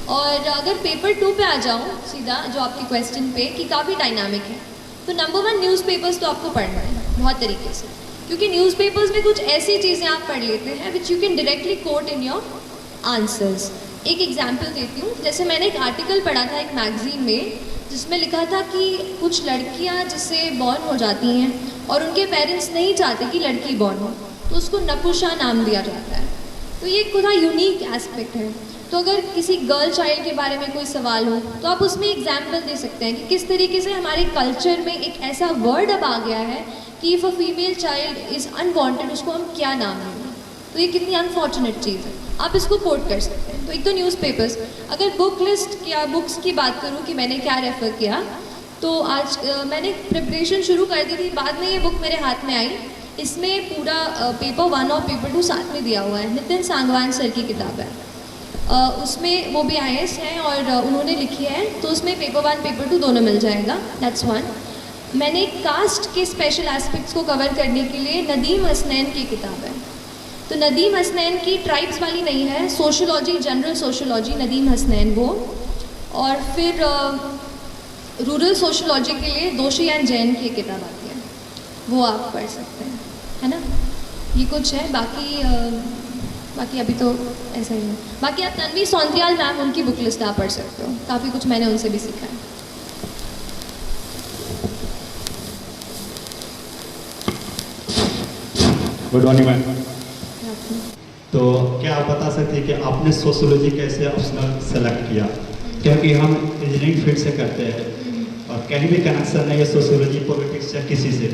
और अगर पेपर 2 पे आ जाऊँ सीधा, जो आपके क्वेश्चन पे कि काफ़ी डायनामिक है, तो नंबर 1 न्यूज़पेपर्स तो आपको पढ़ना है बहुत तरीके से, क्योंकि न्यूज़पेपर्स में कुछ ऐसी चीज़ें आप पढ़ लेते हैं which you can directly quote in your answers. एक एग्जाम्पल देती हूँ, जैसे मैंने एक आर्टिकल पढ़ा था एक मैगजीन में, जिसमें लिखा था कि कुछ लड़कियाँ जिससे बॉर्न हो जाती हैं और उनके पेरेंट्स नहीं चाहते कि लड़की बॉर्न हो, तो उसको नपुंसक नाम दिया जाता है। तो ये थोड़ा यूनिक एस्पेक्ट है। तो अगर किसी गर्ल चाइल्ड के बारे में कोई सवाल हो तो आप उसमें एग्जाम्पल दे सकते हैं कि किस तरीके से हमारे कल्चर में एक ऐसा वर्ड अब आ गया है कि if a female child is unwanted उसको हम क्या नाम देंगे। तो ये कितनी अनफॉर्चुनेट चीज़ है। आप इसको कोट कर सकते हैं। तो एक तो न्यूज़पेपर्स, अगर बुक लिस्ट या बुक्स की बात करूँ कि मैंने क्या रेफ़र किया, तो आज मैंने प्रिपरेशन शुरू कर दी थी, बाद में ये बुक मेरे हाथ में आई। इसमें पूरा पेपर 1 और पेपर 2 साथ में दिया हुआ है। नितिन सांगवान सर की किताब है। उसमें वो भी IAS हैं और उन्होंने लिखी है, तो उसमें पेपर 1 पेपर 2 दोनों मिल जाएगा। That's one. मैंने कास्ट के स्पेशल एस्पेक्ट्स को कवर करने के लिए नदीम हसनैन की किताब है। तो नदीम हसनैन की ट्राइब्स वाली नहीं है, sociology, general sociology, Nadeem Hasnain वो। और फिर रूरल सोशोलॉजी के लिए दोषी एंड जैन की किताब आती है, वो आप पढ़ सकते हैं, है ना। ये कुछ है, बाकी अभी तो ऐसा ही है। बाकी आप तन्वी सौंद्रियाल मैम, उनकी बुक लिस्ट आप पढ़ सकते हो, काफ़ी कुछ मैंने उनसे भी सीखा है। Good morning ma'am. तो क्या आप बता सकते हैं कि आपने सोशियोलॉजी कैसे ऑप्शनल सेलेक्ट किया? क्योंकि हम इंजीनियरिंग फील्ड से करते हैं और कहीं भी कनेक्शन नहीं है सोशियोलॉजी पॉलिटिक्स या किसी से।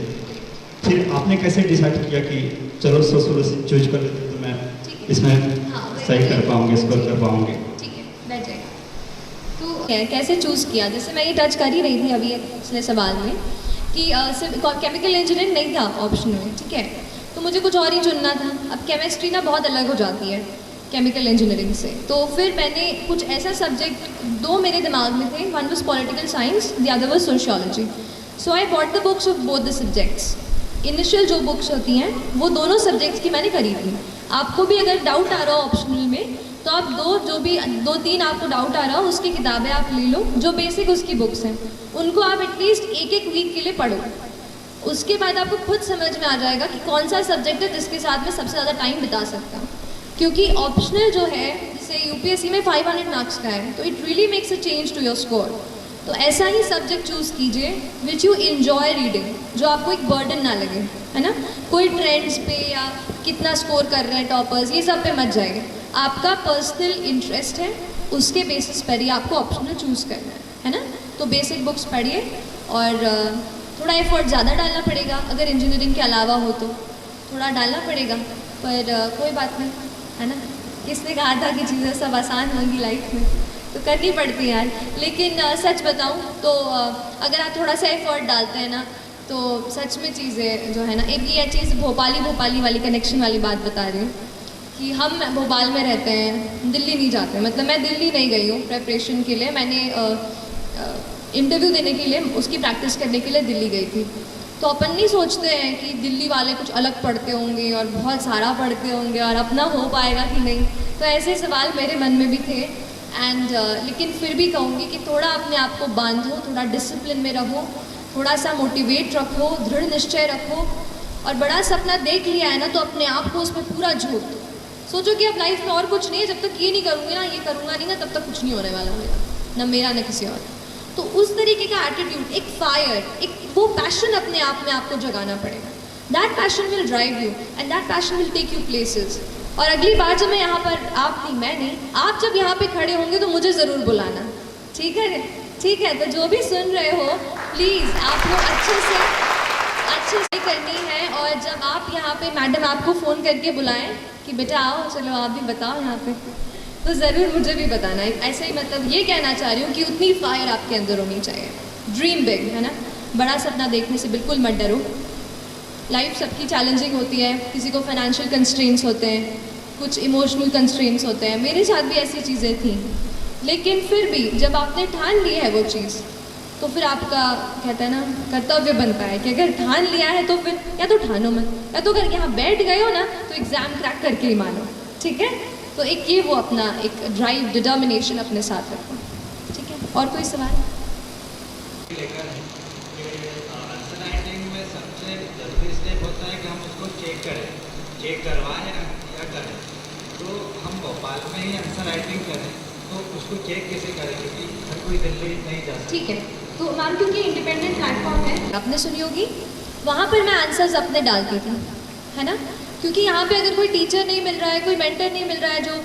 फिर आपने कैसे डिसाइड किया कि चलो सोशियोलॉजी चूज कर लेते तो मैं इसमें सही कर पाऊँगी, स्कोर कर पाऊँगी? ठीक है, बैठ जाएगा। तो कैसे चूज़ किया, जैसे मैं ये टच कर ही रही थी अभी पिछले सवाल में कि केमिकल इंजीनियरिंग नहीं था ऑप्शन में, ठीक है, तो मुझे कुछ और ही चुनना था। अब केमिस्ट्री ना बहुत अलग हो जाती है केमिकल इंजीनियरिंग से, तो फिर मैंने कुछ ऐसा सब्जेक्ट 2 मेरे दिमाग में थे, one was political science, the other was sociology. So I bought the books of both the subjects. Initial जो बुक्स होती हैं वो दोनों सब्जेक्ट्स की मैंने खरीदी। आपको भी अगर डाउट आ रहा हो ऑप्शनल में, तो आप 2-3 आपको डाउट आ रहा हो उसकी किताबें आप ले लो, जो बेसिक उसकी बुक्स हैं उनको आप एटलीस्ट एक वीक के लिए पढ़ो। उसके बाद आपको खुद समझ में आ जाएगा कि कौन सा सब्जेक्ट है जिसके साथ में सबसे ज़्यादा टाइम बिता सकता हूँ। क्योंकि ऑप्शनल जो है, जैसे UPSC में 500 मार्क्स का है, तो it really makes a change to your score. तो ऐसा ही सब्जेक्ट चूज़ कीजिए विच यू इन्जॉय रीडिंग, जो आपको एक बर्डन ना लगे, है ना। कोई ट्रेंड्स पे या कितना स्कोर कर रहे हैं टॉपर्स, ये सब पे मत जाइए। आपका पर्सनल इंटरेस्ट है, उसके बेसिस पर ही आपको ऑप्शनल चूज़ करना है ना। तो बेसिक बुक्स पढ़िए और थोड़ा एफर्ट ज़्यादा डालना पड़ेगा, अगर इंजीनियरिंग के अलावा हो तो थोड़ा डालना पड़ेगा, पर कोई बात नहीं, है ना। किसने कहा था कि चीज़ें सब आसान होंगी लाइफ में, तो करनी पड़ती है यार। लेकिन सच बताऊँ तो अगर आप थोड़ा सा एफर्ट डालते हैं ना, तो सच में चीज़ें जो है ना, एक ये चीज़ भोपाली वाली कनेक्शन वाली बात बता रही हूँ कि हम भोपाल में रहते हैं, दिल्ली नहीं जाते। मतलब मैं दिल्ली नहीं गई हूँ प्रेपरेशन के लिए, मैंने इंटरव्यू देने के लिए, उसकी प्रैक्टिस करने के लिए दिल्ली गई थी। तो अपन नहीं सोचते हैं कि दिल्ली वाले कुछ अलग पढ़ते होंगे और बहुत सारा पढ़ते होंगे और अपना हो पाएगा कि नहीं। तो ऐसे सवाल मेरे मन में भी थे लेकिन फिर भी कहूँगी कि थोड़ा अपने आप को बांधो, थोड़ा डिसिप्लिन में रहो, थोड़ा सा मोटिवेट रखो, दृढ़ निश्चय रखो, और बड़ा सपना देख लिया है ना तो अपने आप को उसमें पूरा झोंक दो। सोचो कि अब लाइफ में और कुछ नहीं है, जब तक ये नहीं करूँगी ना, ये करूँगा नहीं ना, तब तक कुछ नहीं होने वाला मेरा, ना मेरा ना किसी और। तो उस तरीके का एटीट्यूड, एक फायर, एक वो पैशन अपने आप में आपको जगाना पड़ेगा। That passion will drive you and that passion will take you places. और अगली बार जब मैं यहाँ पर, आप नहीं मैं नहीं, आप जब यहाँ पे खड़े होंगे तो मुझे ज़रूर बुलाना, ठीक है? ठीक है, तो जो भी सुन रहे हो प्लीज़ आप लोग अच्छे से करनी है। और जब आप यहाँ पे मैडम आपको फ़ोन करके बुलाएं कि बेटा आओ, चलो आप भी बताओ यहाँ पे, तो ज़रूर मुझे भी बताना है। ऐसे ही मतलब ये कहना चाह रही हूँ कि उतनी फायर आपके अंदर होनी चाहिए। ड्रीम बिग, है ना, बड़ा सपना देखने से बिल्कुल मत डरो। लाइफ सबकी चैलेंजिंग होती है, किसी को फाइनेंशियल कंस्ट्रेंट्स होते हैं, कुछ इमोशनल कंस्ट्रेंट्स होते हैं, मेरे साथ भी ऐसी चीज़ें थी। लेकिन फिर भी जब आपने ठान ली है वो चीज़, तो फिर आपका कहते हैं ना कर्तव्य बनता है कि अगर ठान लिया है तो फिर या तो ठानो मत, या तो अगर यहाँ बैठ गए हो ना तो एग्ज़ाम क्रैक करके ही मानो, ठीक है। तो एक ये वो अपना एक ड्राइव, डिटर्मिनेशन अपने साथ रखो, ठीक है। और कोई सवाल? लेकर आंसर राइटिंग में सबसे जरूरी स्टेप होता है कि हम उसको चेक करवाएं या करें। तो हम भोपाल में ही आंसर राइटिंग करें तो उसको चेक कैसे करें, क्योंकि हर कोई दिल्ली नहीं जा सकता। ठीक है, तो मैम क्योंकि इंडिपेंडेंट प्लेटफॉर्म है, आपने सुनी होगी, वहाँ पर मैं आंसर्स अपने डालती थी, है ना। क्योंकि यहाँ पे अगर कोई टीचर नहीं मिल रहा है, कोई मेंटर नहीं मिल रहा है जो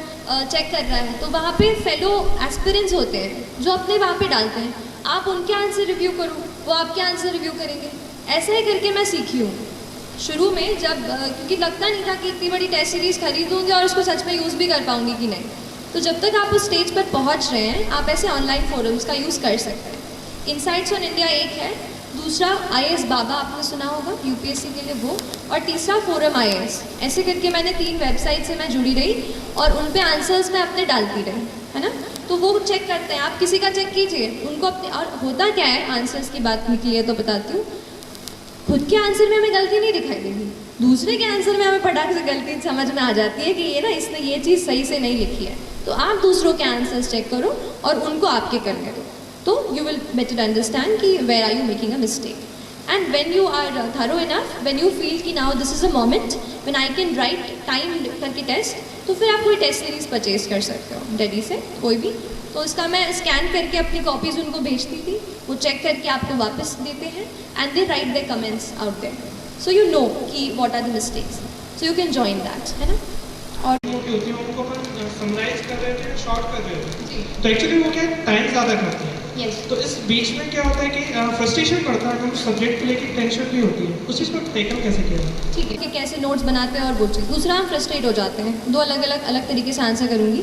चेक कर रहा है, तो वहाँ पे फेलो एस्पिरेंट्स होते हैं जो अपने वहाँ पे डालते हैं। आप उनके आंसर रिव्यू करो, वो आपके आंसर रिव्यू करेंगे। ऐसा ही करके मैं सीखी हूँ। शुरू में जब क्योंकि लगता नहीं था कि इतनी बड़ी टेस्ट सीरीज़ खरीदूंगी और उसको सच में यूज़ भी कर पाऊंगी कि नहीं। तो जब तक आप उस स्टेज पर पहुंच रहे हैं, आप ऐसे ऑनलाइन फोरम्स का यूज़ कर सकते हैं। इनसाइट्स ऑन इंडिया एक है, दूसरा IAS बाबा आपने सुना होगा UPSC के लिए वो, और तीसरा फोरम IAS। ऐसे करके मैंने 3 वेबसाइट से मैं जुड़ी रही और उन पे आंसर्स मैं अपने डालती रही, है ना। तो वो चेक करते हैं, आप किसी का चेक कीजिए उनको अपने। और होता क्या है, आंसर्स की बात निकली है तो बताती हूँ, खुद के आंसर में हमें गलती नहीं दिखाई देगी, दूसरे के आंसर में हमें फटाक से गलती समझ में आ जाती है कि ये ना इसने ये चीज़ सही से नहीं लिखी है। तो आप दूसरों के आंसर्स चेक करो और उनको आपके करने दो, तो यू विल बेटर अंडरस्टैंड कि where are you making a mistake. And when you are thorough enough, when you feel कि now this is a moment when I can write time करके टेस्ट, तो फिर आप कोई टेस्ट सीरीज परचेज कर सकते हो डेली से कोई भी। तो इसका मैं स्कैन करके अपनी कॉपीज़ उनको भेजती थी, वो चेक करके आपको वापस देते हैं and they write the comments out there, so you know कि what are the mistakes, so you can join that, है ना। और मोटी होती है उनको अपन समराइज कर रहे थे, शॉर्ट कर रहे थे, तो एक्चुअली वो क्या टाइम ज़्यादा खाती है। यस, तो इस बीच में क्या होता है कि फ्रस्ट्रेशन पड़ता है, हम सब्जेक्ट को लेकर टेंशन भी होती है, उस चीज़ को टैकल कैसे किया जाए? ठीक है कि कैसे नोट्स बनाते हैं और वो चीज़। दूसरा, हम फ्रस्ट्रेट हो जाते हैं। दो अलग तरीके से आंसर करूँगी।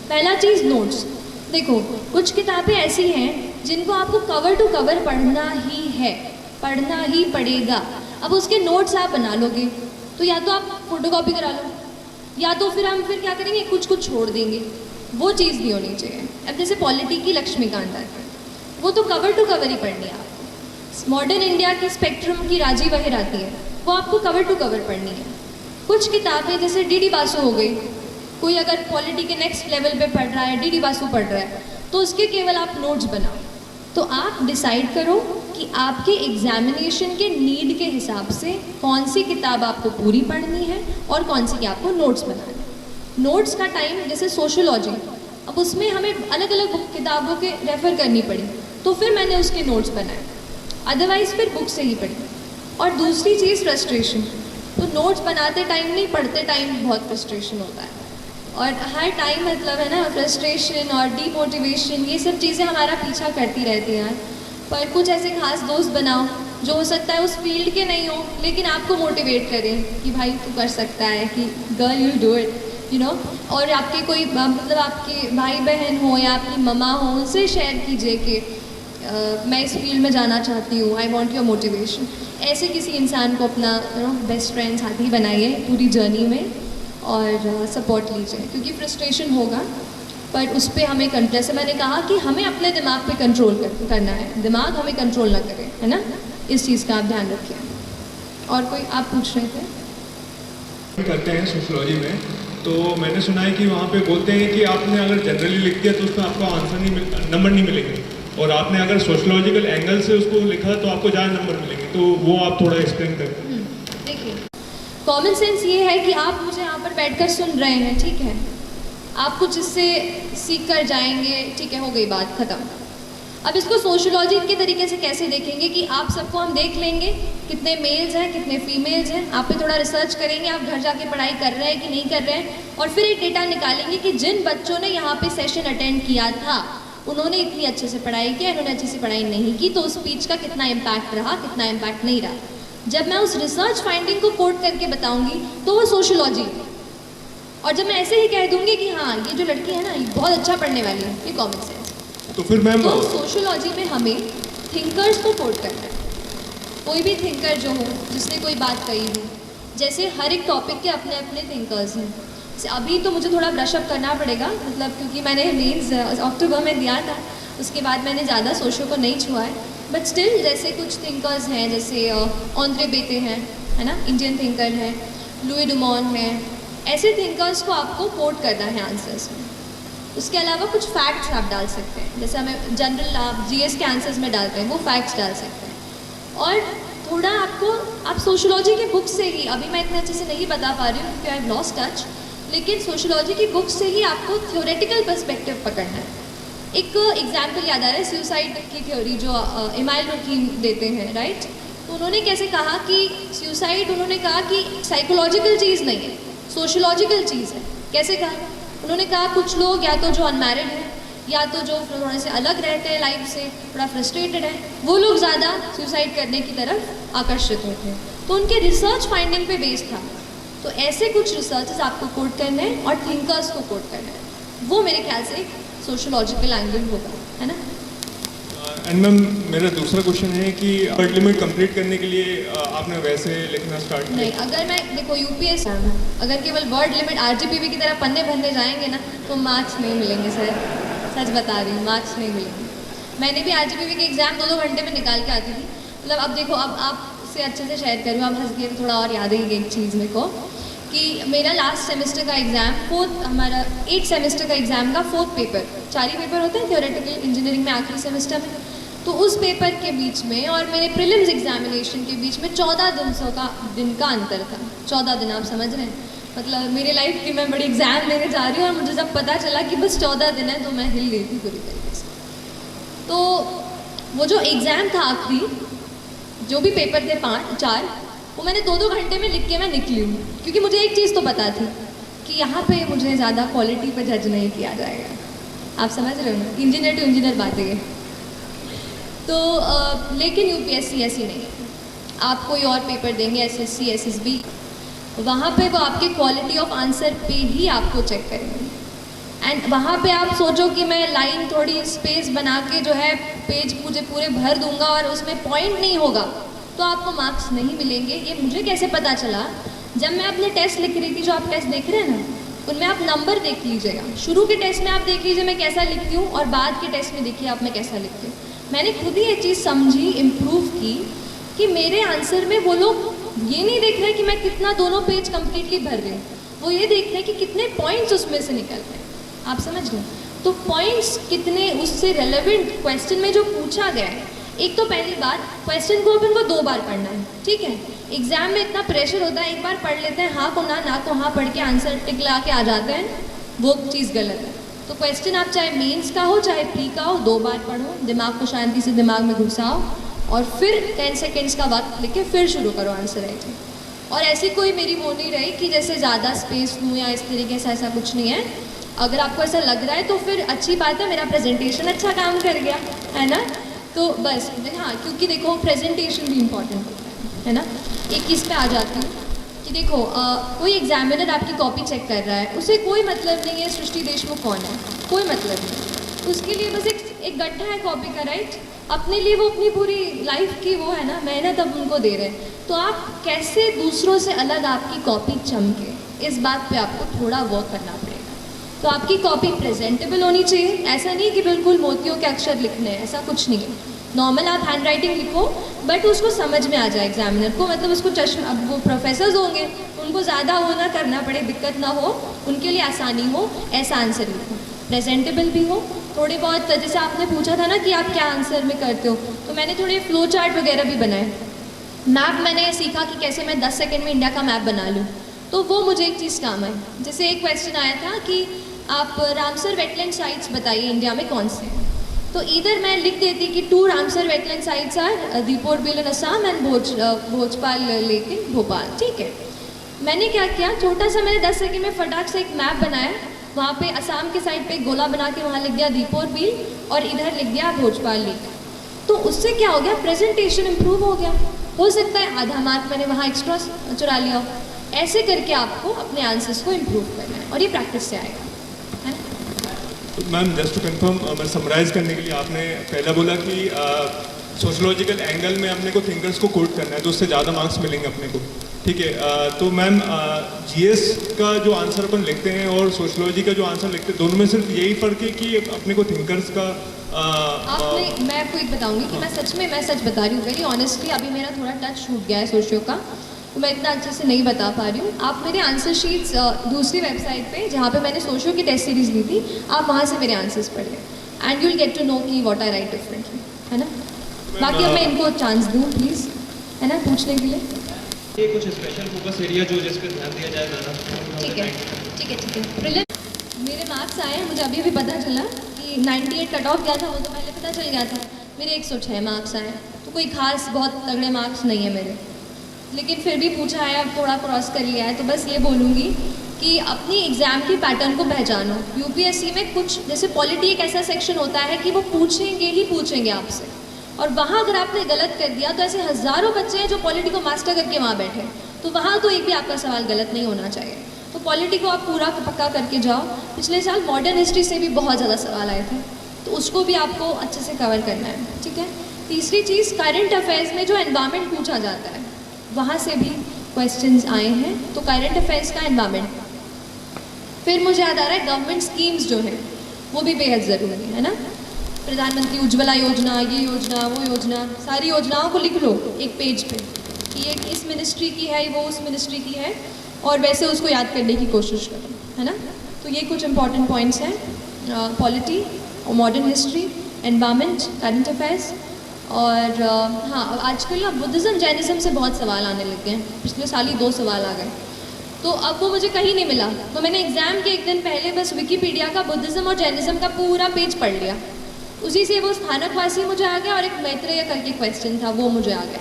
पहला चीज़ नोट्स, देखो कुछ किताबें ऐसी हैं जिनको आपको कवर टू कवर पढ़ना ही है, पढ़ना ही पड़ेगा। अब उसके नोट्स आप बना लोगे तो या तो आप फोटोकॉपी करा लो, या तो फिर हम क्या करेंगे, कुछ छोड़ देंगे। वो चीज़ नहीं होनी चाहिए। अब जैसे पॉलिटी की लक्ष्मीकांत है, वो तो कवर टू कवर ही पढ़नी है आपको। मॉडर्न इंडिया की स्पेक्ट्रम की राजी वहीर आती है, वो आपको कवर टू कवर पढ़नी है। कुछ किताबें जैसे DD बासु हो गई, कोई अगर पॉलिटी के नेक्स्ट लेवल पे पढ़ रहा है, DD बासु पढ़ रहा है, तो उसके केवल आप नोट्स बनाओ। तो आप डिसाइड करो कि आपके एग्जामिनेशन के नीड के हिसाब से कौन सी किताब आपको पूरी पढ़नी है और कौन सी की आपको नोट्स बनाने हैं। नोट्स का टाइम, जैसे सोशियोलॉजी, अब उसमें हमें अलग अलग बुक किताबों के रेफ़र करनी पड़ी, तो फिर मैंने उसके नोट्स बनाए, अदरवाइज़ फिर बुक से ही पढ़ी। और दूसरी चीज़ फ्रस्ट्रेशन, तो नोट्स बनाते टाइम नहीं, पढ़ते टाइम बहुत फ्रस्ट्रेशन होता है। और हर टाइम मतलब है ना, फ्रस्ट्रेशन और डीमोटिवेशन, ये सब चीज़ें हमारा पीछा करती रहती हैं। पर कुछ ऐसे खास दोस्त बनाओ जो हो सकता है उस फील्ड के नहीं हो, लेकिन आपको मोटिवेट करें कि भाई तू कर सकता है, कि girl you do it, you know. और आपके कोई मतलब आपके भाई बहन हो या आपकी ममा हो, उनसे शेयर कीजिए कि मैं इस फील्ड में जाना चाहती हूँ, आई वॉन्ट योर मोटिवेशन। ऐसे किसी इंसान को अपना बेस्ट फ्रेंड साथी बनाइए पूरी जर्नी में और सपोर्ट लीजिए, क्योंकि फ्रस्ट्रेशन होगा पर उस पर हमें, जैसे मैंने कहा कि हमें अपने दिमाग पे कंट्रोल करना है, दिमाग हमें कंट्रोल ना करे, है ना। इस चीज़ का आप ध्यान रखिए। और कोई आप पूछ रहे थे? करते हैं सोशियोलॉजी में, तो मैंने सुना है कि वहाँ पे बोलते हैं कि आपने अगर जनरली लिख दिया तो उसमें आपको आंसर नहीं नंबर नहीं मिलेंगे, और आपने अगर सोशियोलॉजिकल एंगल से उसको लिखा तो आपको ज़्यादा नंबर मिलेंगे। तो वो आप थोड़ा एक्सप्लेन करें। देखिए, कॉमन सेंस ये है कि आप मुझे यहाँ पर बैठकर सुन रहे हैं, ठीक है, आप कुछ इससे सीख कर जाएंगे, ठीक है, हो गई बात ख़त्म। अब इसको सोशियोलॉजी के तरीके से कैसे देखेंगे कि आप सबको हम देख लेंगे, कितने मेल्स हैं कितने फीमेल्स हैं, आप पे थोड़ा रिसर्च करेंगे, आप घर जाके पढ़ाई कर रहे हैं कि नहीं कर रहे हैं, और फिर एक डेटा निकालेंगे कि जिन बच्चों ने यहाँ पे सेशन अटेंड किया था उन्होंने इतनी अच्छे से पढ़ाई की, इन्होंने अच्छे से पढ़ाई नहीं की, तो उस स्पीच का कितना इम्पैक्ट रहा, कितना इम्पैक्ट नहीं रहा। जब मैं उस रिसर्च फाइंडिंग को कोट करके बताऊँगी तो वो सोशियोलॉजी, और जब मैं ऐसे ही कह दूँगी कि हाँ ये जो लड़की है ना ये बहुत अच्छा पढ़ने वाली है, ये कॉमन सेंस। तो फिर मैम, तो सोशियोलॉजी में हमें थिंकर्स को कोट करना है, कोई भी थिंकर जो हो जिसने कोई बात कही हो, जैसे हर एक टॉपिक के अपने अपने थिंकर्स हैं। अभी तो मुझे थोड़ा ब्रशअप करना पड़ेगा, मतलब क्योंकि मैंने मेंस अक्टूबर में दिया था, उसके बाद मैंने ज़्यादा सोशो को नहीं छुआ है, बट स्टिल जैसे कुछ थिंकर्स हैं, जैसे ऑन्द्रे बेते हैं, है ना, इंडियन थिंकर है, लुई डुमॉन है, ऐसे थिंकर्स को आपको कोट करना है आंसर्स में। उसके अलावा कुछ फैक्ट्स आप डाल सकते हैं, जैसे हमें जनरल आप GS के आंसर्स में डालते हैं, वो फैक्ट्स डाल सकते हैं। और थोड़ा आपको, आप सोशियोलॉजी की बुक से ही, अभी मैं इतने अच्छे से नहीं बता पा रही हूँ क्योंकि आई हैव लॉस्ट टच, लेकिन सोशियोलॉजी की बुक से ही आपको थ्योरेटिकल पर्सपेक्टिव पकड़ना है। एक एग्जाम्पल याद आ रहा है, सुसाइड की थ्योरी जो इमाइल रकीम देते हैं, राइट। तो उन्होंने कैसे कहा कि सुसाइड, उन्होंने कहा कि साइकोलॉजिकल चीज़ नहीं है, सोशियोलॉजिकल चीज़ है। कैसे कहा? उन्होंने कहा कुछ लोग या तो जो अनमैरिड हैं या तो जो थोड़े से अलग रहते हैं लाइफ से, थोड़ा फ्रस्ट्रेटेड है, वो लोग ज़्यादा सुसाइड करने की तरफ आकर्षित होते हैं। तो उनके रिसर्च फाइंडिंग पे बेस्ड था। तो ऐसे कुछ रिसर्चेस आपको कोट करने हैं और थिंकर्स को कोट करना है, वो मेरे ख्याल से एक सोशियोलॉजिकल एंगल होगा, है ना। एंड मैम मेरा दूसरा क्वेश्चन है कि वर्ड लिमिट कंप्लीट करने के लिए आपने वैसे लिखना स्टार्ट किया? नहीं, अगर मैं देखो यूपीएससी अगर केवल वर्ड लिमिट आरजीपीवी की तरह पन्ने भरने जाएंगे ना तो मार्क्स नहीं मिलेंगे सर, सच बता रही हूँ, मार्क्स नहीं मिलेंगे। मैंने भी आरजीपीवी के एग्ज़ाम 2-2 घंटे में निकाल के आती थी। मतलब अब देखो, अब आपसे अच्छे से शेयर करूँ, आप हंस गए तो थोड़ा और याद आएगी एक चीज़ मेरे को कि मेरा लास्ट सेमेस्टर का एग्ज़ाम हमारा 8 सेमेस्टर का एग्ज़ाम का 4th पेपर, 4 ही पेपर होते हैं थियोरेटिकल इंजीनियरिंग में आखिरी सेमेस्टर में, तो उस पेपर के बीच में और मेरे प्रीलिम्स एग्जामिनेशन के बीच में 14 दिन का अंतर था। 14 दिन, आप समझ रहे हैं, मतलब मेरी लाइफ की मैं बड़ी एग्ज़ाम देने जा रही हूँ और मुझे जब पता चला कि बस 14 दिन है तो मैं हिल गई थी पूरी तरीके से। तो वो जो एग्ज़ाम था आखिरी, जो भी पेपर थे 4, वो मैंने 2-2 घंटे में लिख के मैं निकली हूँ, क्योंकि मुझे एक चीज़ तो पता थी कि यहाँ पे मुझे ज़्यादा क्वालिटी पे जज नहीं किया जाएगा। आप समझ रहे हो ना, इंजीनियर टू इंजीनियर बातें है। तो लेकिन यूपीएससी ऐसी नहीं है, आप कोई और पेपर देंगे एसएससी एसएसबी, वहाँ पे वो आपके क्वालिटी ऑफ आंसर पे ही आपको चेक करेंगे। एंड वहाँ पे आप सोचो कि मैं लाइन थोड़ी स्पेस बना के जो है पेज मुझे पूरे भर दूंगा और उसमें पॉइंट नहीं होगा तो आपको मार्क्स नहीं मिलेंगे। ये मुझे कैसे पता चला? जब मैं अपने टेस्ट लिख रही थी, जो आप टेस्ट देख रहे हैं ना, उनमें आप नंबर देख लीजिएगा। शुरू के टेस्ट में आप देख लीजिए मैं कैसा लिखती हूँ और बाद के टेस्ट में देखिए आप मैं कैसा लिखती हूँ। मैंने खुद ही ये चीज़ समझी, इम्प्रूव की कि मेरे आंसर में वो लोग ये नहीं देख रहे कि मैं कितना दोनों पेज कम्प्लीटली भर रही हूँ, वो ये देख रहे कि कितने पॉइंट्स उसमें से निकल रहे हैं। आप समझ रहे हैं? तो पॉइंट्स कितने उससे रेलेवेंट क्वेश्चन में जो पूछा गया है। एक तो पहली बात, क्वेश्चन को अपन को 2 बार पढ़ना है, ठीक है। एग्जाम में इतना प्रेशर होता है, एक बार पढ़ लेते हैं हाँ को ना को हाँ पढ़ के आंसर टिक ला के आ जाते हैं, वो चीज़ गलत है। तो क्वेश्चन आप चाहे मेंस का हो चाहे प्री का हो, 2 बार पढ़ो, दिमाग को शांति से दिमाग में घुसाओ और फिर 10 सेकेंड्स का वक्त लेके फिर शुरू करो आंसर राइटिंग। और ऐसी कोई मेरी वो नहीं रही कि जैसे ज़्यादा स्पेस लूँ या इस तरीके से, ऐसा कुछ नहीं है। अगर आपको ऐसा लग रहा है तो फिर अच्छी बात है, मेरा प्रेजेंटेशन अच्छा काम कर गया, है ना। तो बस हाँ, क्योंकि देखो प्रेजेंटेशन भी इम्पॉर्टेंट होता है ना। एक चीज़ पे आ जाती हूँ कि देखो कोई एग्जामिनर आपकी कॉपी चेक कर रहा है, उसे कोई मतलब नहीं है सृष्टि देशमुख कौन है, कोई मतलब नहीं। उसके लिए बस एक गड्ढा है कॉपी का, राइट। अपने लिए वो अपनी पूरी लाइफ की वो है ना मेहनत अब उनको दे रहे हैं। तो आप कैसे दूसरों से अलग आपकी कॉपी चमके, इस बात पे आपको थोड़ा वर्क करना पड़ेगा। तो आपकी कॉपी प्रेजेंटेबल होनी चाहिए, ऐसा नहीं कि बिल्कुल मोतियों के अक्षर लिखने हैं, ऐसा कुछ नहीं है। नॉर्मल आप हैंड राइटिंग लिखो बट उसको समझ में आ जाए एग्जामिनर को, मतलब उसको चश्मा, अब वो प्रोफेसर्स होंगे उनको ज़्यादा वो ना करना पड़े, दिक्कत ना हो, उनके लिए आसानी हो, ऐसा आंसर लिखो। प्रेजेंटेबल भी हो, थोड़े बहुत, जैसे आपने पूछा था ना कि आप क्या आंसर में करते हो, तो मैंने थोड़े फ्लो चार्ट वगैरह भी बनाए। मैप मैंने सीखा कि कैसे मैं 10 सेकेंड में इंडिया का मैप बना लूँ, तो वो मुझे एक चीज़ काम आई। जैसे एक क्वेश्चन आया था कि आप रामसर वेटलैंड साइट्स बताइए इंडिया में कौन से हैं, तो इधर मैं लिख देती कि 2 Ramsar wetland sites are Deepor Beel in Assam and Bhojpal lake in Bhopal, ठीक है। मैंने क्या किया, छोटा सा मैंने 10 सेकंड में फटाक से एक मैप बनाया, वहाँ पे असम के साइड पे एक गोला बना के वहाँ लिख दिया दीपोर बिल और इधर लिख दिया भोजपाल लेक। तो उससे क्या हो गया, प्रेजेंटेशन इम्प्रूव हो गया। हो सकता है आधा मार्क मैंने वहाँ एक्स्ट्रा चुरा लिया हो। ऐसे करके आपको अपने आंसर्स को इम्प्रूव करना है और ये प्रैक्टिस से आएगा। मैम जस्ट टू कंफर्म, मैं समराइज करने के लिए, आपने पहला बोला कि सोशोलॉजिकल एंगल में अपने को थिंकर्स को कोट करना है तो उससे ज़्यादा मार्क्स मिलेंगे अपने को, ठीक है। तो मैम जीएस का जो आंसर अपन लिखते हैं और सोशोलॉजी का जो आंसर लिखते हैं, दोनों में सिर्फ यही फ़र्क है कि अपने को थिंकर्स का आपने, मैं आपको एक बताऊंगी कि मैं सच बता रही हूँ वेरी ऑनेस्टली। अभी मेरा थोड़ा टच छूट गया है सोशियो का, तो मैं इतना अच्छे से नहीं बता पा रही हूँ। आप मेरे आंसर शीट्स दूसरी वेबसाइट पे जहाँ पे मैंने सोशियो की टेस्ट सीरीज ली थी, आप वहाँ से मेरे आंसर्स पढ़िए and you will get to know कि व्हाट आई राइट डिफरेंटली, है ना। बाकी अब मैं इनको चांस दूँ प्लीज़, है ना, पूछने के लिए। ये कुछ स्पेशल फोकस एरिया जो जिस पे ध्यान दिया जाए ज़्यादा। ठीक है। प्रीलिम मेरे मार्क्स आए हैं, मुझे अभी अभी पता चला कि 98 कट ऑफ गया था, वो तो पहले पता चल गया था। मेरे 106 मार्क्स आए, तो कोई खास बहुत तगड़े मार्क्स नहीं है मेरे, लेकिन फिर भी पूछा है, अब थोड़ा क्रॉस कर लिया है। तो बस ये बोलूँगी कि अपनी एग्ज़ाम की पैटर्न को पहचानो। यूपीएससी में कुछ, जैसे पॉलिटी एक ऐसा सेक्शन होता है कि वो पूछेंगे ही पूछेंगे आपसे, और वहाँ अगर आपने गलत कर दिया तो ऐसे हज़ारों बच्चे हैं जो पॉलिटी को मास्टर करके वहाँ बैठे हैं, तो वहाँ तो एक भी आपका सवाल गलत नहीं होना चाहिए। तो पॉलिटी को आप पूरा पक्का करके जाओ। पिछले साल मॉडर्न हिस्ट्री से भी बहुत ज़्यादा सवाल आए थे, तो उसको भी आपको अच्छे से कवर करना है, ठीक है। तीसरी चीज़, करंट अफेयर्स में जो एनवायरनमेंट पूछा जाता है वहाँ से भी क्वेश्चंस आए हैं, तो करंट अफेयर्स का एनवायरनमेंट। फिर मुझे याद आ रहा है गवर्नमेंट स्कीम्स जो है वो भी बेहद ज़रूरी है ना। प्रधानमंत्री उज्ज्वला योजना, ये योजना, वो योजना, सारी योजनाओं को लिख लो एक पेज पे कि ये इस मिनिस्ट्री की है, वो उस मिनिस्ट्री की है, और वैसे उसको याद करने की कोशिश करो, है ना। तो ये कुछ इंपॉर्टेंट पॉइंट्स हैं, पॉलिटी और modern history, environment, current affairs. और हाँ, आजकल ना बुद्धिज़्म जैनिज़्म से बहुत सवाल आने लग गए हैं। पिछले साल ही 2 सवाल आ गए, तो अब वो मुझे कहीं नहीं मिला, तो मैंने एग्ज़ाम के एक दिन पहले बस विकीपीडिया का बुद्धिज़्म और जैनिज़्म का पूरा पेज पढ़ लिया। उसी से वो स्थानकवासी मुझे आ गया और एक मैत्रेय करके क्वेश्चन था वो मुझे आ गया।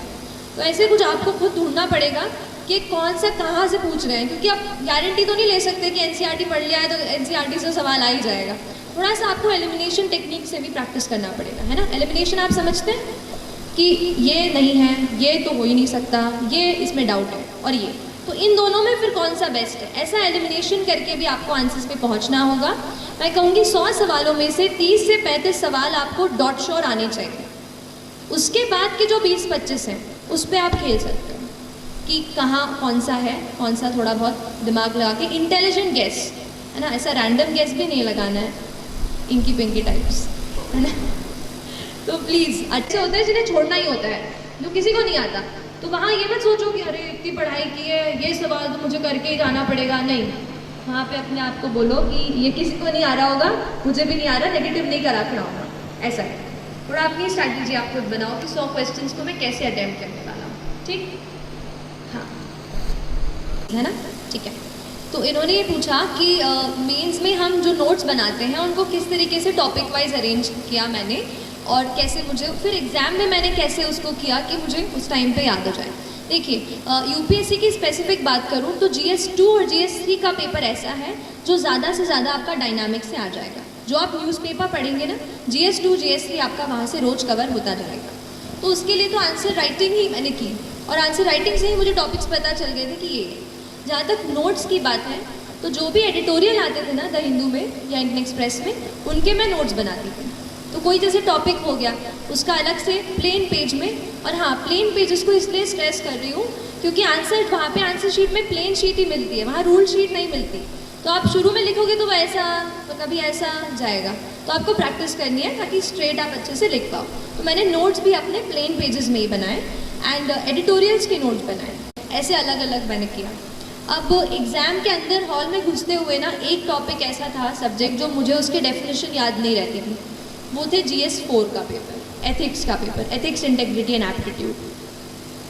तो ऐसे कुछ आपको खुद ढूंढना पड़ेगा कि कौन सा कहाँ से पूछ रहे हैं, क्योंकि आप गारंटी तो नहीं ले सकते कि एनसीईआरटी पढ़ लिया है तो एनसीईआरटी से सवाल आ ही जाएगा। थोड़ा सा आपको एलिमिनेशन टेक्निक से भी प्रैक्टिस करना पड़ेगा, है ना। एलिमिनेशन आप समझते हैं कि ये नहीं है, ये तो हो ही नहीं सकता, ये इसमें डाउट है, और ये, तो इन दोनों में फिर कौन सा बेस्ट है, ऐसा एलिमिनेशन करके भी आपको आंसर्स पे पहुंचना होगा। मैं कहूँगी 100 सवालों में से 30 से 35 सवाल आपको डॉट श्योर आने चाहिए। उसके बाद के जो 20-25 हैं उस पर आप खेल सकते हो कि कहाँ कौन सा है, कौन सा थोड़ा बहुत दिमाग लगा के, इंटेलिजेंट गेस, है ना। ऐसा रैंडम गेस भी नहीं लगाना है, इंकी पिंकी टाइप्स, है ना। तो प्लीज़, अच्छे होते हैं जिन्हें छोड़ना ही होता है, जो किसी को नहीं आता। तो वहाँ ये मत सोचो कि अरे इतनी पढ़ाई की है, ये सवाल तो मुझे करके ही जाना पड़ेगा, नहीं। वहाँ पे अपने आप को बोलो कि ये किसी को नहीं आ रहा होगा, मुझे भी नहीं आ रहा, नेगेटिव नहीं करा खड़ा होगा, ऐसा है। थोड़ा अपनी स्ट्रैटेजी आप खुद बनाओ कि 100 क्वेश्चंस को मैं कैसे अटेम्प्ट करने वाला हूँ, ठीक, हाँ, है ना, ठीक है। तो इन्होंने ये पूछा कि मेंस में हम जो नोट्स बनाते हैं उनको किस तरीके से टॉपिक वाइज अरेंज किया मैंने, और कैसे मुझे फिर एग्ज़ाम में मैंने कैसे उसको किया कि मुझे उस टाइम पे याद हो जाए। देखिए, यूपीएससी की स्पेसिफिक बात करूँ तो GS2 और GS3 का पेपर ऐसा है जो ज़्यादा से ज़्यादा आपका डायनामिक से आ जाएगा। जो आप न्यूज़पेपर पढ़ेंगे ना, GS2 GS3 आपका वहाँ से रोज़ कवर होता जाएगा। तो उसके लिए तो आंसर राइटिंग ही मैंने की, और आंसर राइटिंग से ही मुझे टॉपिक्स पता चल गए थे कि ये। जहाँ तक नोट्स की बात है, तो जो भी एडिटोरियल आते थे ना द हिंदू में या इंडियन एक्सप्रेस में, उनके मैं नोट्स बनाती थी। तो कोई जैसे टॉपिक हो गया उसका अलग से प्लेन पेज में, और हाँ, प्लेन पेज इसको इसलिए स्ट्रेस कर रही हूँ क्योंकि आंसर वहाँ पे आंसर शीट में प्लेन शीट ही मिलती है, वहाँ रूल शीट नहीं मिलती। तो आप शुरू में लिखोगे तो वैसा, तो कभी ऐसा जाएगा, तो आपको प्रैक्टिस करनी है ताकि स्ट्रेट आप अच्छे से लिख पाओ। तो मैंने नोट्स भी अपने प्लेन पेजेस में ही बनाए, एंड एडिटोरियल्स के नोट्स बनाए, ऐसे अलग अलग मैंने किया। अब एग्ज़ाम के अंदर हॉल में घुसते हुए ना एक टॉपिक ऐसा था, सब्जेक्ट, जो मुझे उसके डेफिनेशन याद नहीं रहती थी, वो थे GS4 का पेपर, एथिक्स का paper, ethics, integrity and aptitude.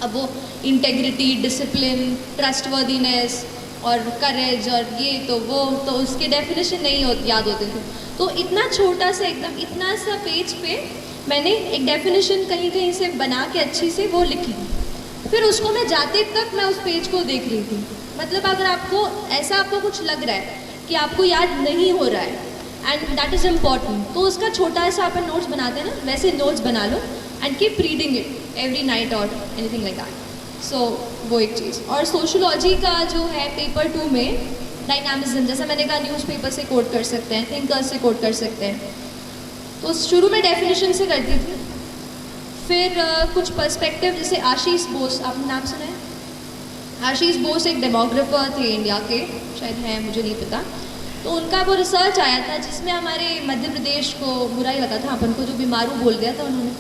अब वो इंटेग्रिटी, डिसिप्लिन, ट्रस्टवर्दीनेस और करेज और ये तो वो, तो उसके डेफिनेशन नहीं याद होते थे। तो इतना छोटा सा, एकदम इतना सा पेज पे मैंने एक डेफिनेशन कहीं कहीं से बना के अच्छी से वो लिखी, फिर उसको मैं जाते तक मैं उस पेज को देख रही थी। मतलब अगर आपको ऐसा आपको कुछ लग रहा है कि आपको याद नहीं हो रहा है, एंड दैट इज़ इम्पॉर्टेंट, तो उसका छोटा सा अपन नोट्स बनाते हैं ना, वैसे नोट्स बना लो and keep reading it every night और एनीथिंग लाइक दैट। सो वो एक चीज़। और सोशोलॉजी का जो है पेपर 2 में डायनामिज्म, जैसा मैंने कहा, न्यूज़पेपर से कोट कर सकते हैं, थिंकर्स से कोट कर सकते हैं। तो शुरू में डेफिनेशन से करती थी, फिर कुछ पर्सपेक्टिव, जैसे आशीष बोस, आपने नाम सुना है? आशीष बोस एक डेमोग्राफर थे इंडिया के, शायद हैं, मुझे नहीं पता। तो उनका वो रिसर्च आया था जिसमें हमारे मध्य प्रदेश को बुरा ही लगा था, अपन को जो बीमारू बोल दिया था उन्होंने।